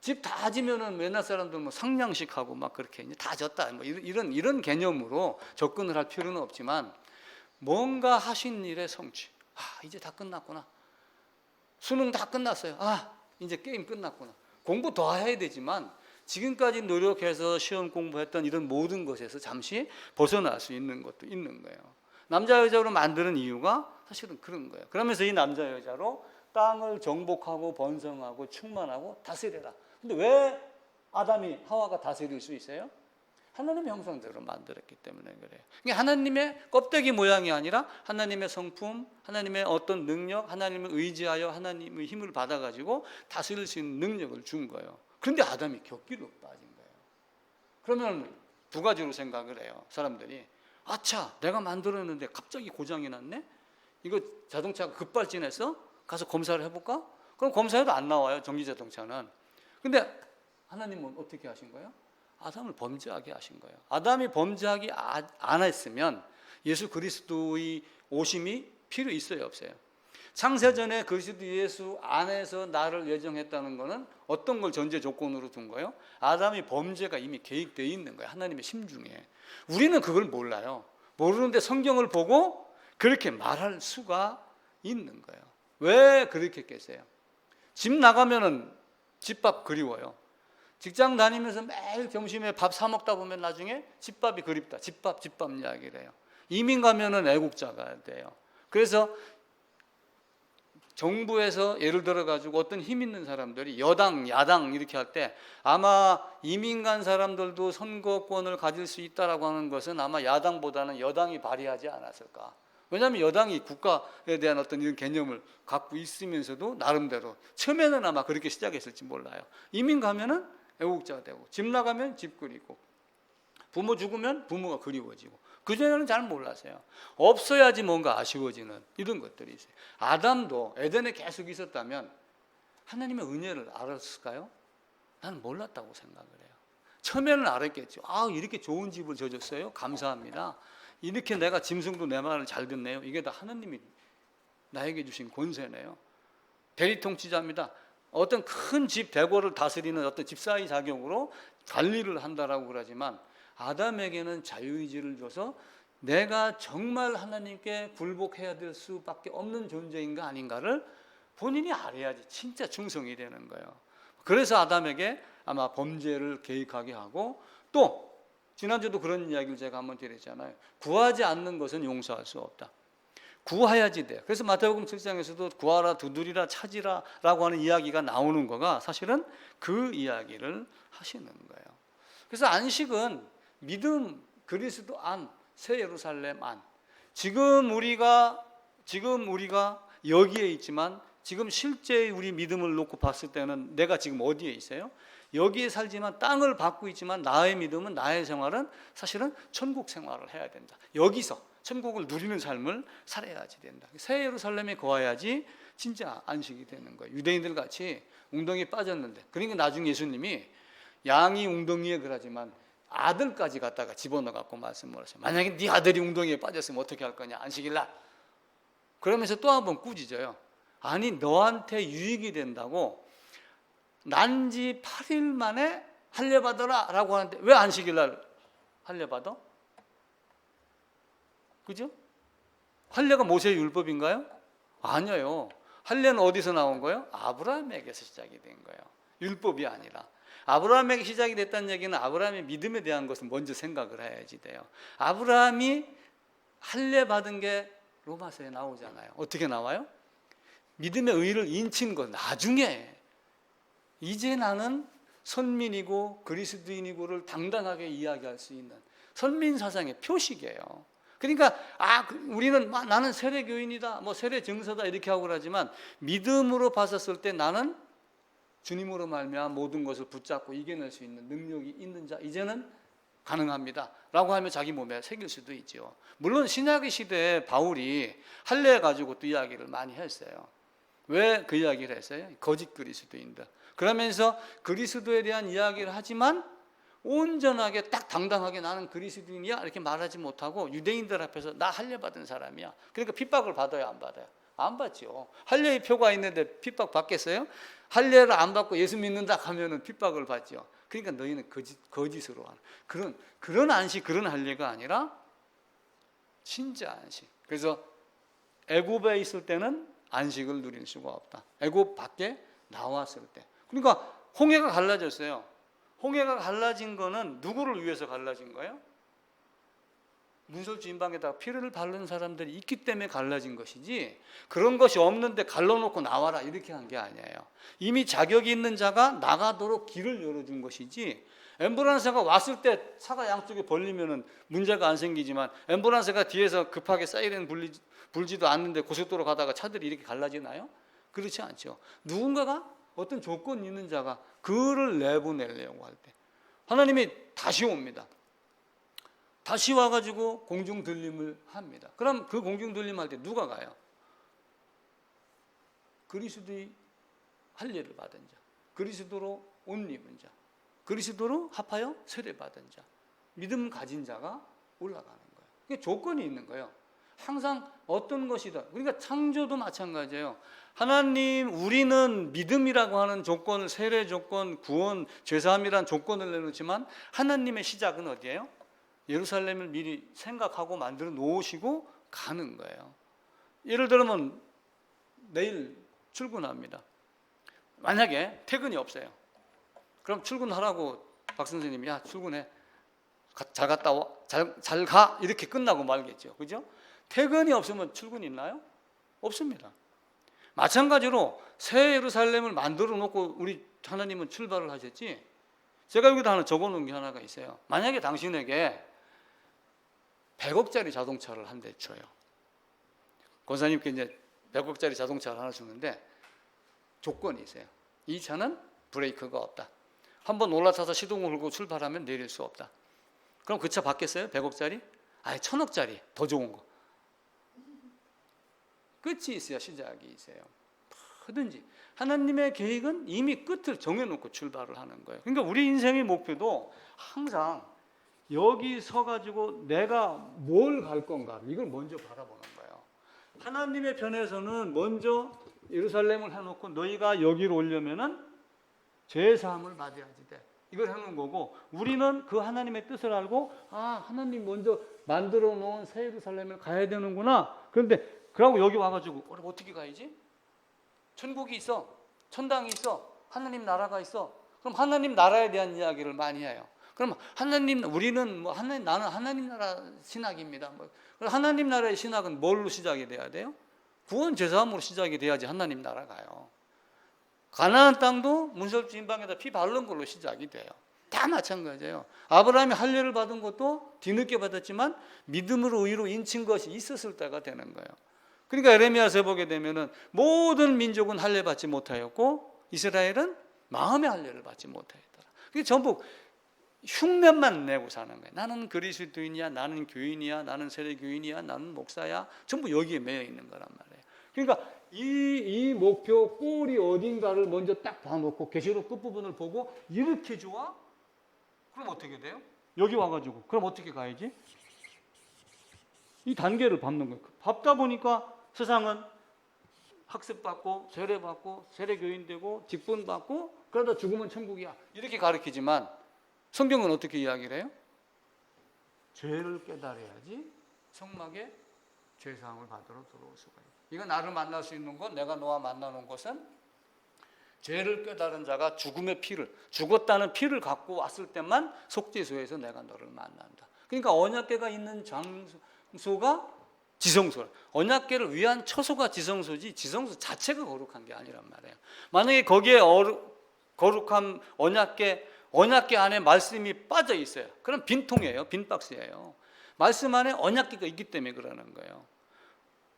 집 다 지면은 옛날 사람들 뭐 상냥식하고 막 그렇게 다 졌다 뭐 이런 개념으로 접근을 할 필요는 없지만 뭔가 하신 일의 성취. 이제 다 끝났구나. 수능 다 끝났어요. 이제 게임 끝났구나. 공부 더 해야 되지만 지금까지 노력해서 시험 공부했던 이런 모든 것에서 잠시 벗어날 수 있는 것도 있는 거예요. 남자 여자로 만드는 이유가 사실은 그런 거예요. 그러면서 이 남자 여자로 땅을 정복하고 번성하고 충만하고 다스려라. 근데 왜 아담이 하와가 다스릴 수 있어요? 하나님의 형상대로 만들었기 때문에 그래요. 그러니까 하나님의 껍데기 모양이 아니라 하나님의 성품, 하나님의 어떤 능력, 하나님을 의지하여 하나님의 힘을 받아가지고 다스릴 수 있는 능력을 준 거예요. 그런데 아담이 격기로 빠진 거예요. 그러면 두 가지로 생각을 해요. 사람들이 아차 내가 만들었는데 갑자기 고장이 났네? 이거 자동차가 급발진해서 가서 검사를 해볼까? 그럼 검사해도 안 나와요. 전기자동차는. 근데 하나님은 어떻게 하신 거예요? 아담을 범죄하게 하신 거예요. 아담이 범죄하기 안 했으면 예수 그리스도의 오심이 필요 있어요, 없어요? 창세전에 그리스도 예수 안에서 나를 예정했다는 것은 어떤 걸 전제 조건으로 둔 거예요? 아담이 범죄가 이미 계획되어 있는 거예요. 하나님의 심중에. 우리는 그걸 몰라요. 모르는데 성경을 보고 그렇게 말할 수가 있는 거예요. 왜 그렇게 했겠어요? 집 나가면은 집밥 그리워요. 직장 다니면서 매일 점심에 밥 사 먹다 보면 나중에 집밥이 그립다. 집밥 이야기를 해요. 이민 가면은 애국자가 돼요. 그래서 정부에서 예를 들어 가지고 어떤 힘 있는 사람들이 여당, 야당 이렇게 할 때 아마 이민 간 사람들도 선거권을 가질 수 있다라고 하는 것은 아마 야당보다는 여당이 발휘하지 않았을까. 왜냐하면 여당이 국가에 대한 어떤 이런 개념을 갖고 있으면서도 나름대로 처음에는 아마 그렇게 시작했을지 몰라요. 이민 가면은 애국자가 되고, 집 나가면 집 그리고, 부모 죽으면 부모가 그리워지고. 그전에는 잘 몰랐어요. 없어야지 뭔가 아쉬워지는 이런 것들이 있어요. 아담도 에덴에 계속 있었다면 하나님의 은혜를 알았을까요? 나는 몰랐다고 생각을 해요. 처음에는 알았겠죠. 아, 이렇게 좋은 집을 줘줬어요? 감사합니다. 이렇게 내가 짐승도 내 말을 잘 듣네요. 이게 다 하나님이 나에게 주신 권세네요. 대리통치자입니다. 어떤 큰 집 대궐을 다스리는 어떤 집사의 자격으로 관리를 한다라고 그러지만, 아담에게는 자유의지를 줘서 내가 정말 하나님께 굴복해야 될 수밖에 없는 존재인가 아닌가를 본인이 알아야지 진짜 충성이 되는 거예요. 그래서 아담에게 아마 범죄를 계획하게 하고, 또 지난주도 그런 이야기를 제가 한번 드렸잖아요. 구하지 않는 것은 용서할 수 없다. 구해야지 돼요. 그래서 마태복음 7장에서도 구하라, 두드리라, 찾으라 라고 하는 이야기가 나오는 거가 사실은 그 이야기를 하시는 거예요. 그래서 안식은 믿음, 그리스도 안, 새 예루살렘 안. 지금 우리가 여기에 있지만, 지금 실제 우리 믿음을 놓고 봤을 때는 내가 지금 어디에 있어요? 여기에 살지만, 땅을 받고 있지만, 나의 믿음은, 나의 생활은 사실은 천국 생활을 해야 된다. 여기서 천국을 누리는 삶을 살아야지 된다. 새 예루살렘에 거해야지 진짜 안식이 되는 거예요. 유대인들 같이 웅덩이에 빠졌는데, 그러니까 나중에 예수님이 양이 웅덩이에 그러지만 아들까지 갖다가 집어넣어 갖고 말씀을 하셔요. 만약에 네 아들이 웅덩이에 빠졌으면 어떻게 할 거냐, 안식일날. 그러면서 또 한 번 꾸짖어요. 아니, 너한테 유익이 된다고 난지 8일 만에 할례 받아라 라고 하는데 왜 안식일날 할례 받아? 그죠? 할례가 모세의 율법인가요? 아니에요. 할례는 어디서 나온 거예요? 아브라함에게서 시작이 된 거예요. 율법이 아니라. 아브라함에게 시작이 됐다는 얘기는 아브라함의 믿음에 대한 것을 먼저 생각을 해야지 돼요. 아브라함이 할례 받은 게 로마서에 나오잖아요. 어떻게 나와요? 믿음의 의를 인친 것 나중에. 이제 나는 선민이고 그리스도인이고를 당당하게 이야기할 수 있는 선민 사상의 표식이에요. 그러니까 우리는 나는 세례교인이다, 뭐 세례증서다 이렇게 하고 그러지만, 믿음으로 봤었을 때 나는 주님으로 말미암아 모든 것을 붙잡고 이겨낼 수 있는 능력이 있는 자, 이제는 가능합니다 라고 하면 자기 몸에 새길 수도 있죠. 물론 신약의 시대에 바울이 할례 가지고 또 이야기를 많이 했어요. 왜 그 이야기를 했어요? 거짓 그리스도인들. 그러면서 그리스도에 대한 이야기를 하지만 온전하게 딱 당당하게 나는 그리스도인이야 이렇게 말하지 못하고 유대인들 앞에서 나 할례 받은 사람이야. 그러니까 핍박을 받아요, 안 받아요? 안 받죠. 할례의 표가 있는데 핍박 받겠어요? 할례를 안 받고 예수 믿는다 하면은 핍박을 받죠. 그러니까 너희는 거짓으로 하는 그런 안식, 그런 할례가 아니라 진짜 안식. 그래서 애굽에 있을 때는 안식을 누릴 수가 없다. 애굽 밖에 나왔을 때. 그러니까 홍해가 갈라졌어요. 홍해가 갈라진 거는 누구를 위해서 갈라진 거예요? 문설주 임방에다가 피를 바른 사람들이 있기 때문에 갈라진 것이지, 그런 것이 없는데 갈라놓고 나와라 이렇게 한 게 아니에요. 이미 자격이 있는 자가 나가도록 길을 열어준 것이지, 앰뷸런스가 왔을 때 차가 양쪽에 벌리면은 문제가 안 생기지만, 앰뷸런스가 뒤에서 급하게 사이렌 불지도 않는데 고속도로 가다가 차들이 이렇게 갈라지나요? 그렇지 않죠. 누군가가, 어떤 조건 있는 자가 그를 내보내려고 할 때 하나님이 다시 옵니다. 다시 와가지고 공중 들림을 합니다. 그럼 그 공중 들림 할 때 누가 가요? 그리스도의 할례를 받은 자, 그리스도로 옷 입은 자, 그리스도로 합하여 세례 받은 자, 믿음 가진 자가 올라가는 거예요. 그게 조건이 있는 거예요. 항상 어떤 것이든. 그러니까 창조도 마찬가지예요. 하나님, 우리는 믿음이라고 하는 조건을, 세례 조건, 구원, 죄사함이라는 조건을 내놓지만 하나님의 시작은 어디예요? 예루살렘을 미리 생각하고 만들어 놓으시고 가는 거예요. 예를 들면 내일 출근합니다. 만약에 퇴근이 없어요. 그럼 출근하라고 박 선생님이 야 출근해, 잘 갔다 와, 잘 가, 이렇게 끝나고 말겠죠. 그죠? 퇴근이 없으면 출근이 있나요? 없습니다. 마찬가지로 새 예루살렘을 만들어 놓고 우리 하나님은 출발을 하셨지. 제가 여기다 하나 적어 놓은 게 하나가 있어요. 만약에 당신에게 100억짜리 자동차를 한 대 줘요. 권사님께 이제 100억짜리 자동차를 하나 주는데 조건이 있어요. 이 차는 브레이크가 없다. 한번 올라타서 시동을 걸고 출발하면 내릴 수 없다. 그럼 그 차 받겠어요? 100억짜리? 아예 1000억짜리 더 좋은 거. 끝이 있어야 시작이 있어요. 뭐든지 하나님의 계획은 이미 끝을 정해놓고 출발을 하는 거예요. 그러니까 우리 인생의 목표도 항상 여기 서가지고 내가 뭘 갈 건가 이걸 먼저 바라보는 거예요. 하나님의 편에서는 먼저 예루살렘을 해놓고 너희가 여기로 오려면은 죄사함을 받아야지 돼. 이걸 해놓은 거고, 우리는 그 하나님의 뜻을 알고 하나님 먼저 만들어 놓은 새 예루살렘을 가야 되는구나. 그런데 그러고 여기 와가지고 어떻게 가야지? 천국이 있어, 천당이 있어, 하나님 나라가 있어. 그럼 하나님 나라에 대한 이야기를 많이 해요. 그럼 우리는 나는 하나님 나라 신학입니다. 하나님 나라의 신학은 뭘로 시작이 돼야 돼요? 구원 제사함으로 시작이 돼야지 하나님 나라 가요. 가나안 땅도 문설주 인방에다 피 바른 걸로 시작이 돼요. 다 마찬가지예요. 아브라함이 할례를 받은 것도 뒤늦게 받았지만 믿음으로 의로 인친 것이 있었을 때가 되는 거예요. 그러니까 에레미야서에 보게 되면은 모든 민족은 할례 받지 못하였고 이스라엘은 마음의 할례를 받지 못하였더라. 그게 전부 흉내만 내고 사는 거예요. 나는 그리스도인이야, 나는 교인이야, 나는 세례교인이야, 나는 목사야. 전부 여기에 매여 있는 거란 말이에요. 그러니까 이 목표 골이 어딘가를 먼저 딱 봐놓고 계시록 끝부분을 보고 이렇게 좋아? 그럼 어떻게 돼요? 여기 와가지고 그럼 어떻게 가야지? 이 단계를 밟는 거예요. 밟다 보니까 세상은 학습받고 세례받고 세례교인 되고 직분 받고 그러다 죽으면 천국이야 이렇게 가르치지만 성경은 어떻게 이야기를 해요? 죄를 깨달아야지 성막에 죄사함을 받으러 들어올 수가 있다. 이거 나를 만날 수 있는 건, 내가 너와 만나는 것은 죄를 깨달은 자가 죽음의 피를, 죽었다는 피를 갖고 왔을 때만 속죄소에서 내가 너를 만난다. 그러니까 언약궤가 있는 장소가 지성소라. 언약궤를 위한 처소가 지성소지 지성소 자체가 거룩한 게 아니란 말이에요. 만약에 거기에 거룩한 언약궤 안에 말씀이 빠져 있어요. 그럼 빈통이에요. 빈 박스예요. 말씀 안에 언약궤가 있기 때문에 그러는 거예요.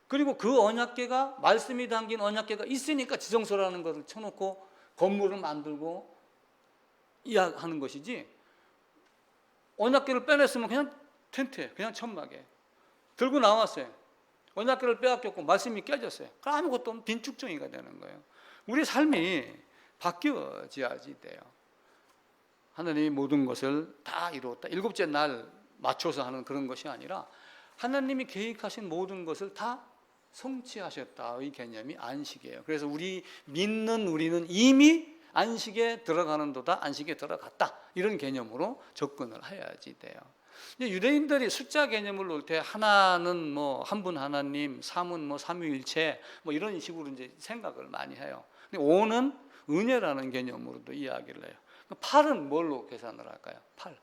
그리고 그 언약궤가 말씀이 담긴 언약궤가 있으니까 지성소라는 것을 쳐놓고 건물을 만들고 이야기하는 것이지, 언약궤를 빼냈으면 그냥 텐트에 그냥 천막에 들고 나왔어요. 언약궤를 빼앗겼고 말씀이 깨졌어요. 그럼 아무것도 없는 빈축정이가 되는 거예요. 우리 삶이 바뀌어져야지 돼요. 하나님이 모든 것을 다 이루었다. 일곱째 날 맞춰서 하는 그런 것이 아니라 하나님이 계획하신 모든 것을 다 성취하셨다의 개념이 안식이에요. 그래서 우리는 이미 안식에 들어가는도다, 안식에 들어갔다, 이런 개념으로 접근을 해야지 돼요. 유대인들이 숫자 개념을 놓을 때 하나는 한 분 하나님, 삼은 삼위일체 이런 식으로 이제 생각을 많이 해요. 근데 5는 은혜라는 개념으로도 이야기를 해요. 8은 뭘로 계산을 할까요? 8.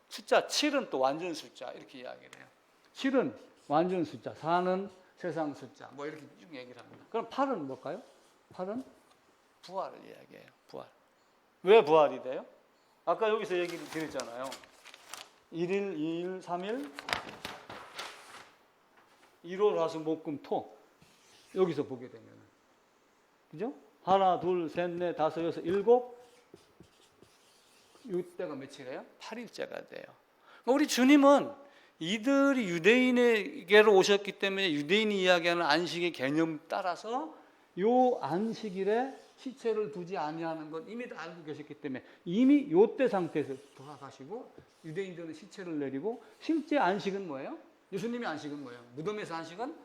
숫자 7은 또 완전 숫자 이렇게 이야기를 해요. 7은 완전 숫자, 4는 세상 숫자 이렇게 쭉 얘기를 합니다. 그럼 8은 뭘까요? 8은 부활을 이야기해요. 부활. 왜 부활이 돼요? 아까 여기서 얘기를 드렸잖아요. 1일, 2일, 3일, 1월, 화수, 목, 금, 토. 여기서 보게 되면, 그죠? 하나, 둘, 셋, 넷, 다섯, 여섯, 일곱. 이때가 며칠이에요? 8일째가 돼요. 우리 주님은 이들이 유대인에게로 오셨기 때문에 유대인이 이야기하는 안식의 개념 따라서 요 안식일에 시체를 두지 아니하는 건 이미 다 알고 계셨기 때문에 이미 요때 상태에서 돌아가시고, 유대인들은 시체를 내리고, 실제 안식은 뭐예요? 예수님의 안식은 뭐예요? 무덤에서 안식은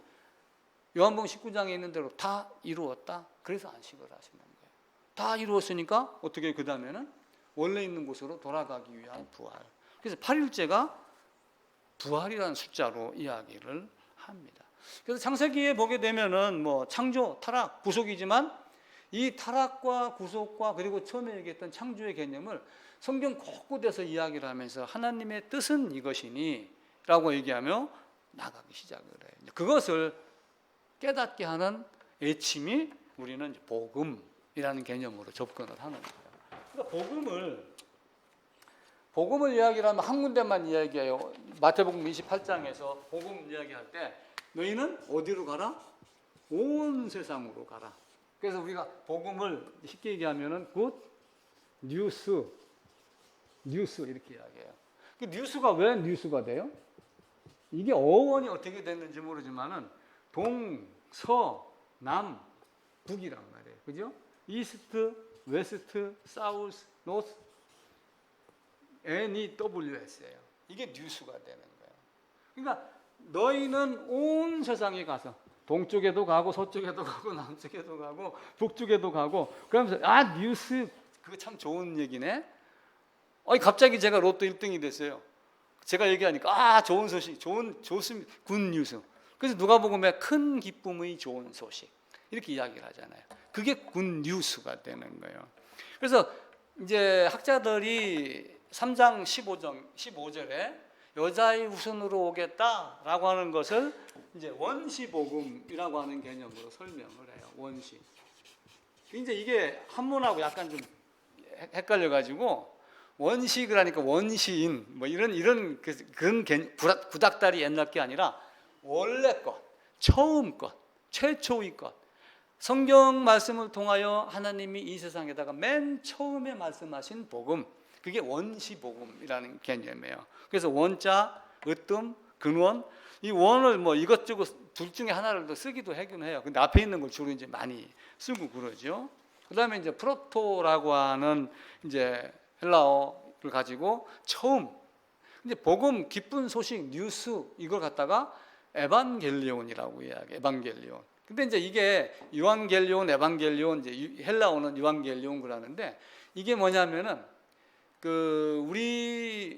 요한복음 19장에 있는 대로 다 이루었다. 그래서 안식을 하시는 거예요. 다 이루었으니까 어떻게 그 다음에는 원래 있는 곳으로 돌아가기 위한 부활. 그래서 8일째가 부활이라는 숫자로 이야기를 합니다. 그래서 창세기에 보게 되면은 창조, 타락, 구속이지만 이 타락과 구속과 그리고 처음에 얘기했던 창조의 개념을 성경 곳곳에서 이야기를 하면서 하나님의 뜻은 이것이니 라고 얘기하며 나가기 시작을 해요. 그것을 깨닫게 하는 애침이 우리는 복음이라는 개념으로 접근을 하는 거예요. 그러니까 복음을 이야기를 하면 한 군데만 이야기해요. 마태복음 28장에서 복음 이야기할 때 너희는 어디로 가라? 온 세상으로 가라. 그래서 우리가 복음을 쉽게 얘기하면은 굿 뉴스, 뉴스 이렇게 이야기해요. 그 뉴스가 왜 뉴스가 돼요? 이게 어원이 어떻게 됐는지 모르지만은 동, 서, 남, 북이란 말이에요. 그죠? 이스트, 웨스트, 사우스, 노스, NEWS예요. 이게 뉴스가 되는 거예요. 그러니까 너희는 온 세상에 가서 동쪽에도 가고 서쪽에도 가고 남쪽에도 가고 북쪽에도 가고 그러면서 뉴스 그거 참 좋은 얘기네. 갑자기 제가 로또 1등이 됐어요. 제가 얘기하니까 좋은 소식, 좋습니다. 굿 뉴스. 그래서 누가복음에 큰 기쁨의 좋은 소식 이렇게 이야기를 하잖아요. 그게 굿 뉴스가 되는 거예요. 그래서 이제 학자들이 3장 15절에 여자의 후손으로 오겠다라고 하는 것을 이제 원시복음이라고 하는 개념으로 설명을 해요. 원시. 이제 이게 한문하고 약간 좀 헷갈려가지고 원시 그러니까 원시인 뭐 이런 그런 구닥다리 옛날 게 아니라 원래 것, 처음 것, 최초의 것. 성경 말씀을 통하여 하나님이 이 세상에다가 맨 처음에 말씀하신 복음, 그게 원시복음이라는 개념이에요. 그래서 원자, 으뜸, 근원, 이 원을 뭐 이것저것 둘 중에 하나를 더 쓰기도 하긴 해요. 근데 앞에 있는 걸 주로 이제 많이 쓰고 그러죠. 그다음에 이제 프로토라고 하는 이제 헬라어를 가지고 처음 이제 복음, 기쁜 소식, 뉴스 이걸 갖다가 에반겔리온이라고 이야기해요. 에반겔리온. 근데 이제 이게 유앙겔리온, 에반겔리온 이제 헬라어는 유앙겔리온 그러는데 이게 뭐냐면은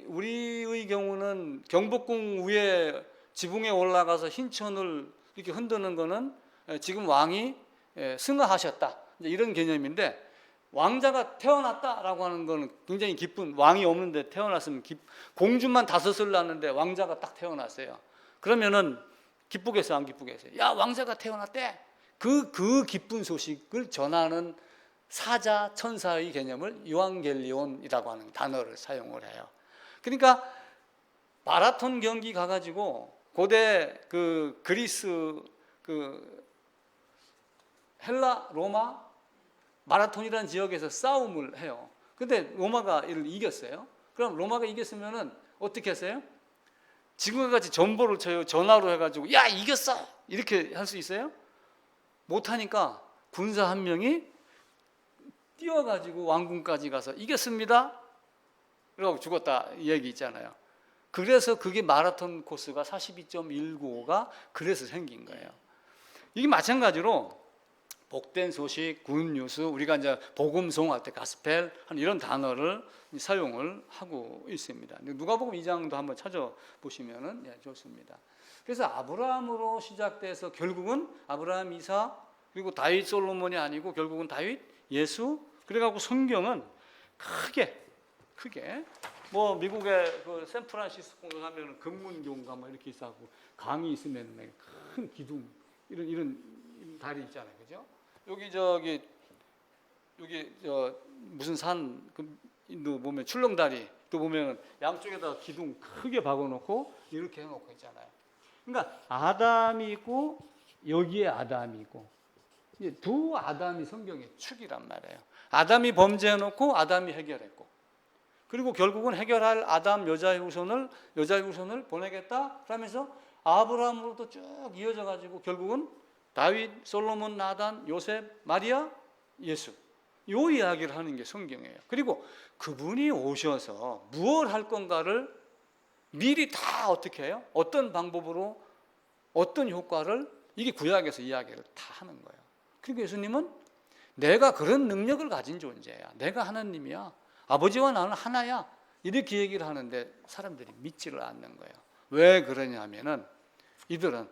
우리의 경우는 경복궁 위에 지붕에 올라가서 흰천을 이렇게 흔드는 거는 지금 왕이 승하하셨다 이런 개념인데 왕자가 태어났다라고 하는 거는 굉장히 기쁜 왕이 없는데 태어났으면 공주만 5을 낳았는데 왕자가 딱 태어났어요. 그러면은 기쁘겠어요, 안 기쁘겠어요? 야 왕자가 태어났대. 그 기쁜 소식을 전하는 사자 천사의 개념을 유앙겔리온이라고 하는 단어를 사용을 해요. 그러니까 마라톤 경기 가가지고 고대 그리스 헬라 로마 마라톤이라는 지역에서 싸움을 해요. 근데 로마가 이를 이겼어요. 그럼 로마가 이겼으면은 어떻게 했어요? 지금과 같이 전보를 쳐요. 전화로 해가지고 야 이겼어 이렇게 할 수 있어요? 못하니까 군사 한 명이 뛰어가지고 왕궁까지 가서 이겼습니다. 그러고 죽었다 이 얘기 있잖아요. 그래서 그게 마라톤 코스가 42.195가 그래서 생긴 거예요. 이게 마찬가지로 복된 소식, 굿뉴스, 우리가 이제 복음송 할 때 가스펠 하는 이런 단어를 사용을 하고 있습니다. 누가복음 2장도 한번 찾아보시면은 좋습니다. 그래서 아브라함으로 시작돼서 결국은 아브라함, 이삭 그리고 다윗, 솔로몬이 아니고 결국은 다윗, 예수 그래갖고 성경은 크게 뭐 미국의 그 샌프란시스코 가면 금문교인가 뭐 이렇게 있어갖고 강이 있으면 큰 기둥 이런 다리 있잖아요, 그죠? 여기 무슨 산 또 보면 출렁다리 또 보면 양쪽에다 기둥 크게 박아놓고 이렇게 해놓고 있잖아요. 그러니까 아담이 있고 여기에 아담이 있고 두 아담이 성경의 축이란 말이에요. 아담이 범죄해놓고 아담이 해결했고 그리고 결국은 해결할 아담 여자의 후손을 보내겠다 그러면서 아브라함으로부터 쭉 이어져 가지고 결국은 다윗, 솔로몬, 나단, 요셉, 마리아, 예수 요 이야기를 하는 게 성경이에요. 그리고 그분이 오셔서 무엇을 할 건가를 미리 다 어떻게 해요? 어떤 방법으로 어떤 효과를 이게 구약에서 이야기를 다 하는 거예요. 그리고 예수님은 내가 그런 능력을 가진 존재야. 내가 하나님이야. 아버지와 나는 하나야. 이렇게 얘기를 하는데 사람들이 믿지를 않는 거예요. 왜 그러냐면은 이들은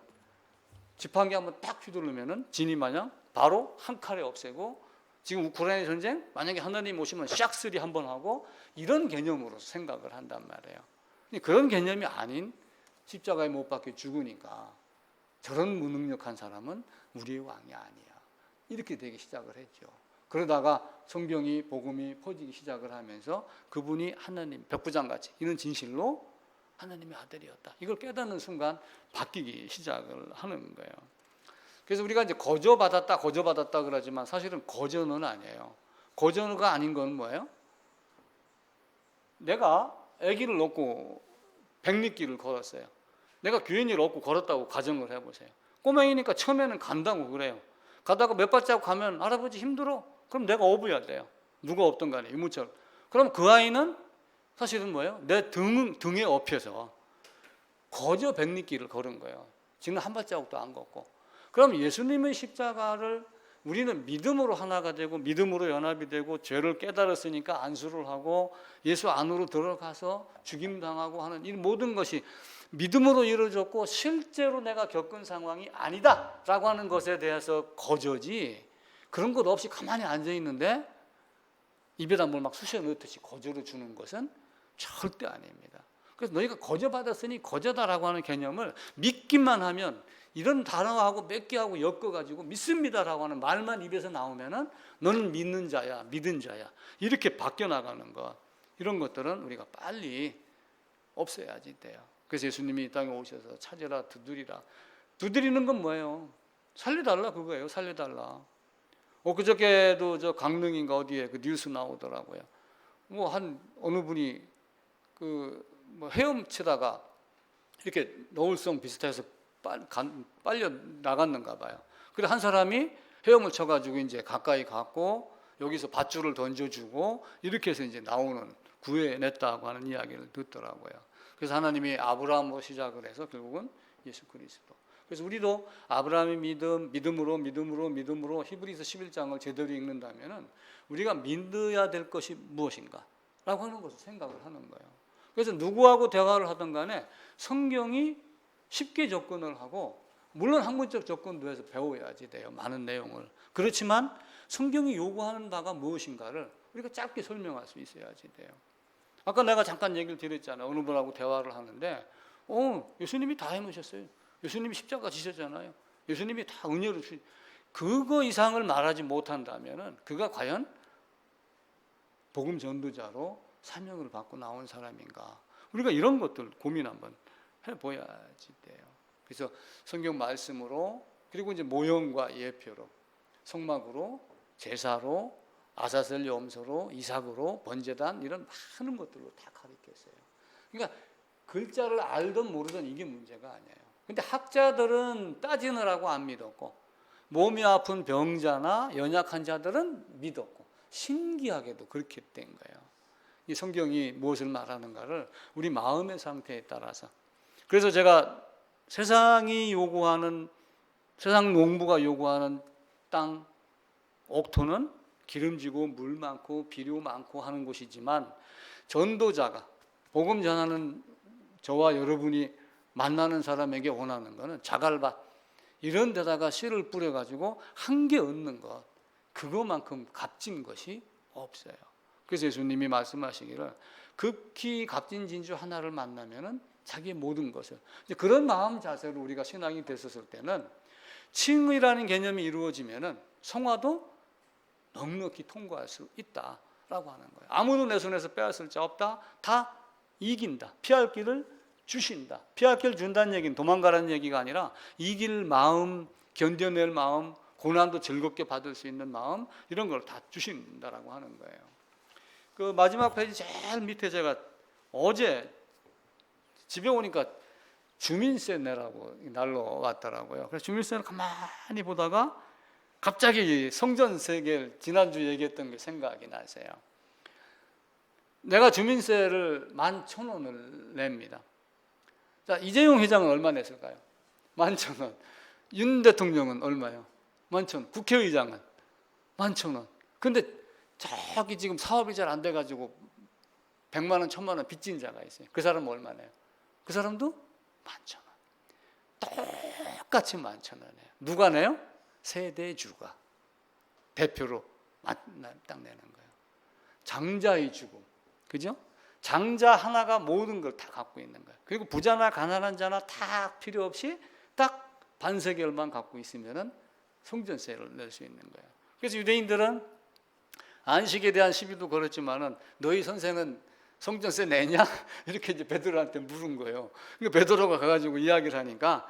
지팡이 한번 딱 휘두르면은 진이 마냥 바로 한 칼에 없애고 지금 우크라이나 전쟁 만약에 하나님 오시면 샥스리 한번 하고 이런 개념으로 생각을 한단 말이에요. 그런 개념이 아닌 십자가에 못 박혀 죽으니까 저런 무능력한 사람은 우리의 왕이 아니야. 이렇게 되기 시작을 했죠. 그러다가 성경이 복음이 퍼지기 시작을 하면서 그분이 하나님 백부장같이 이런 진실로 하나님의 아들이었다. 이걸 깨닫는 순간 바뀌기 시작을 하는 거예요. 그래서 우리가 이제 거저받았다 그러지만 사실은 거저는 아니에요. 거저가 아닌 건 뭐예요? 내가 아기를 놓고 백리길을 걸었어요. 내가 규현이를 얻고 걸었다고 가정을 해보세요. 꼬맹이니까 처음에는 간다고 그래요. 가다가 몇 발자국 가면 할아버지 힘들어. 그럼 내가 업어야 돼요. 누가 없든 간에 유모차를. 그럼 그 아이는 사실은 뭐예요? 내 등에 업혀서 거저 백리길을 걸은 거예요. 지금 한 발자국도 안 걷고. 그럼 예수님의 십자가를 우리는 믿음으로 하나가 되고 믿음으로 연합이 되고 죄를 깨달았으니까 안수를 하고 예수 안으로 들어가서 죽임당하고 하는 이 모든 것이 믿음으로 이루어졌고 실제로 내가 겪은 상황이 아니다라고 하는 것에 대해서 거저지, 그런 것 없이 가만히 앉아있는데 입에다 뭘 막 쑤셔 넣듯이 거저를 주는 것은 절대 아닙니다. 그래서 너희가 거저 받았으니 거저다라고 하는 개념을 믿기만 하면, 이런 단어하고 몇 개하고 엮어가지고 믿습니다라고 하는 말만 입에서 나오면은 너는 믿는 자야, 믿은 자야, 이렇게 바뀌어 나가는 것, 이런 것들은 우리가 빨리 없애야지 돼요. 그래서 예수님이 이 땅에 오셔서 찾으라, 두드리라. 두드리는 건 뭐예요? 살려달라, 그거예요. 살려달라. 그저께도 저 강릉인가 어디에 그 뉴스 나오더라고요. 뭐 한 어느 분이 그 뭐 헤엄치다가 이렇게 노을성 비슷해서 빨려 나갔는가 봐요. 그래 한 사람이 헤엄을 쳐가지고 이제 가까이 갔고 여기서 밧줄을 던져주고 이렇게 해서 이제 나오는, 구해냈다고 하는 이야기를 듣더라고요. 그래서 하나님이 아브라함으로 시작을 해서 결국은 예수 그리스도. 그래서 우리도 아브라함의 믿음으로 히브리서 11장을 제대로 읽는다면은 우리가 믿어야 될 것이 무엇인가 라고 하는 것을 생각을 하는 거예요. 그래서 누구하고 대화를 하든 간에 성경이 쉽게 접근을 하고, 물론 학문적 접근도 해서 배워야지 돼요, 많은 내용을. 그렇지만 성경이 요구하는 바가 무엇인가를 우리가 짧게 설명할 수 있어야지 돼요. 아까 내가 잠깐 얘기를 드렸잖아요. 어느 분하고 대화를 하는데 예수님이 다 해놓으셨어요. 예수님이 십자가 지셨잖아요. 예수님이 다 은혜를 그거 이상을 말하지 못한다면은 그가 과연 복음 전도자로 사명을 받고 나온 사람인가? 우리가 이런 것들 고민 한번 해봐야지 돼요. 그래서 성경 말씀으로, 그리고 이제 모형과 예표로, 성막으로, 제사로, 아사셀 염소로, 이삭으로, 번제단, 이런 많은 것들로 다 가르쳤어요. 그러니까 글자를 알든 모르든 이게 문제가 아니에요. 근데 학자들은 따지느라고 안 믿었고, 몸이 아픈 병자나 연약한 자들은 믿었고, 신기하게도 그렇게 된 거예요. 이 성경이 무엇을 말하는가를 우리 마음의 상태에 따라서. 그래서 제가 세상이 요구하는, 세상 농부가 요구하는 땅, 옥토는 기름지고 물 많고 비료 많고 하는 곳이지만, 전도자가 복음 전하는 저와 여러분이 만나는 사람에게 원하는 것은 자갈밭, 이런 데다가 씨를 뿌려가지고 한 개 얻는 것, 그거만큼 값진 것이 없어요. 그래서 예수님이 말씀하시기를 극히 값진 진주 하나를 만나면은 자기의 모든 것을, 그런 마음 자세로 우리가 신앙이 됐었을 때는 칭의라는 개념이 이루어지면은 성화도 넉넉히 통과할 수 있다라고 하는 거예요. 아무도 내 손에서 빼앗을 자 없다. 다 이긴다. 피할 길을 주신다. 피할 길을 준다는 얘기는 도망가라는 얘기가 아니라 이길 마음, 견뎌낼 마음, 고난도 즐겁게 받을 수 있는 마음, 이런 걸 다 주신다라고 하는 거예요. 그 마지막 페이지 제일 밑에 제가 어제 집에 오니까 주민세 내라고 날로 왔더라고요. 그래서 주민세를 가만히 보다가 갑자기 성전세계를 지난주 얘기했던 게 생각이 나세요. 내가 주민세를 11,000원을 냅니다. 자, 이재용 회장은 얼마 냈을까요? 11,000원. 윤 대통령은 얼마요? 11,000원. 국회의장은 11,000원. 근데 저기 지금 사업이 잘 안 돼가지고 100만 원, 1000만 원 빚진 자가 있어요. 그 사람은 얼마 내요? 그 사람도 11,000원. 똑같이 11,000원이에요. 누가 내요? 세대주가 대표로 딱 내는 거예요. 장자의 죽음, 그죠? 장자 하나가 모든 걸 다 갖고 있는 거예요. 그리고 부자나 가난한 자나 다 필요 없이 딱 반세겔만 갖고 있으면은 성전세를 낼 수 있는 거예요. 그래서 유대인들은 안식에 대한 시비도 걸었지만은 너희 선생은 성전세 내냐? 이렇게 이제 베드로한테 물은 거예요. 그러니까 베드로가 가가지고 이야기를 하니까,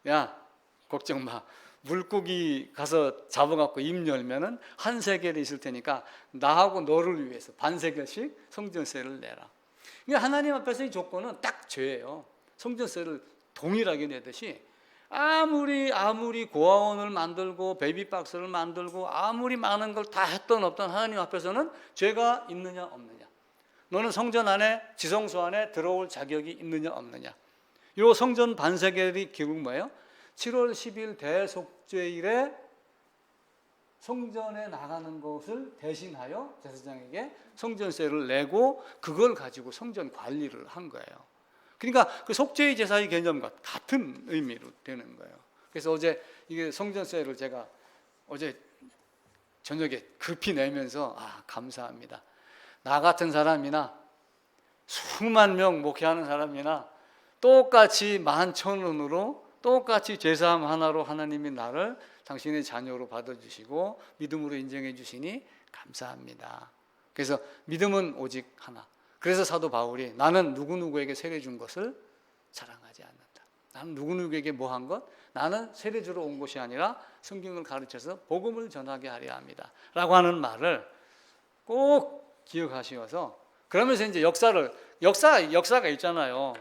야, 걱정 마. 물고기 가서 잡아갖고 입 열면은 한 세겔이 있을 테니까 나하고 너를 위해서 반세겔씩 성전세를 내라. 그러니까 하나님 앞에서 이 조건은 딱 죄예요. 성전세를 동일하게 내듯이 아무리 고아원을 만들고 베이비박스를 만들고 아무리 많은 걸 다 했던 없던 하나님 앞에서는 죄가 있느냐 없느냐, 너는 성전 안에 지성소 안에 들어올 자격이 있느냐 없느냐. 이 성전 반세겔이 결국 뭐예요? 7월 10일 대속죄일에 성전에 나가는 것을 대신하여 제사장에게 성전세를 내고 그걸 가지고 성전 관리를 한 거예요. 그러니까 그 속죄의 제사의 개념과 같은 의미로 되는 거예요. 그래서 어제 이게 성전세를 제가 어제 저녁에 급히 내면서 감사합니다. 나 같은 사람이나 수만 명 목회하는 사람이나 똑같이 11,000원으로 똑같이 제사함 하나로 하나님이 나를 당신의 자녀로 받아주시고 믿음으로 인정해 주시니 감사합니다. 그래서 믿음은 오직 하나. 그래서 사도 바울이 나는 누구누구에게 세례 준 것을 자랑하지 않는다. 나는 누구누구에게 뭐 한 것? 나는 세례 주러 온 것이 아니라 성경을 가르쳐서 복음을 전하게 하려 합니다. 라고 하는 말을 꼭 기억하시어서, 그러면서 이제 역사가 있잖아요.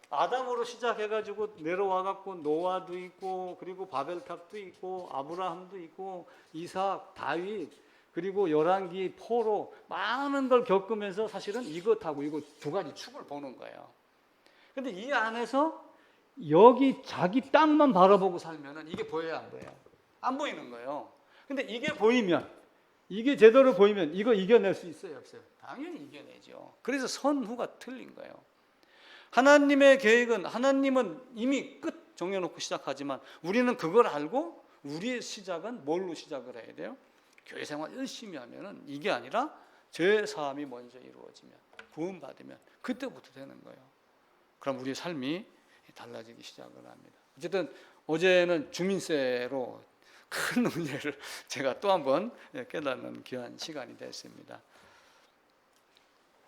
아담으로 시작해가지고 내려와갖고 노아도 있고, 그리고 바벨탑도 있고, 아브라함도 있고, 이삭, 다윗, 그리고 열왕기, 포로, 많은 걸 겪으면서 사실은 이것하고 이거 두 가지 축을 보는 거예요. 근데 이 안에서 여기 자기 땅만 바라보고 살면은 이게 보여야 안 보여요? 안 보이는 거예요. 근데 이게 보이면, 이게 제대로 보이면 이거 이겨낼 수 있어요, 없어요? 당연히 이겨내죠. 그래서 선후가 틀린 거예요. 하나님의 계획은, 하나님은 이미 끝 정해놓고 시작하지만 우리는 그걸 알고 우리의 시작은 뭘로 시작을 해야 돼요? 교회 생활 열심히 하면은 이게 아니라 죄 사함이 먼저 이루어지면, 구원 받으면 그때부터 되는 거예요. 그럼 우리의 삶이 달라지기 시작을 합니다. 어쨌든 어제는 주민세로 큰 은혜를 제가 또 한 번 깨닫는 귀한 시간이 됐습니다.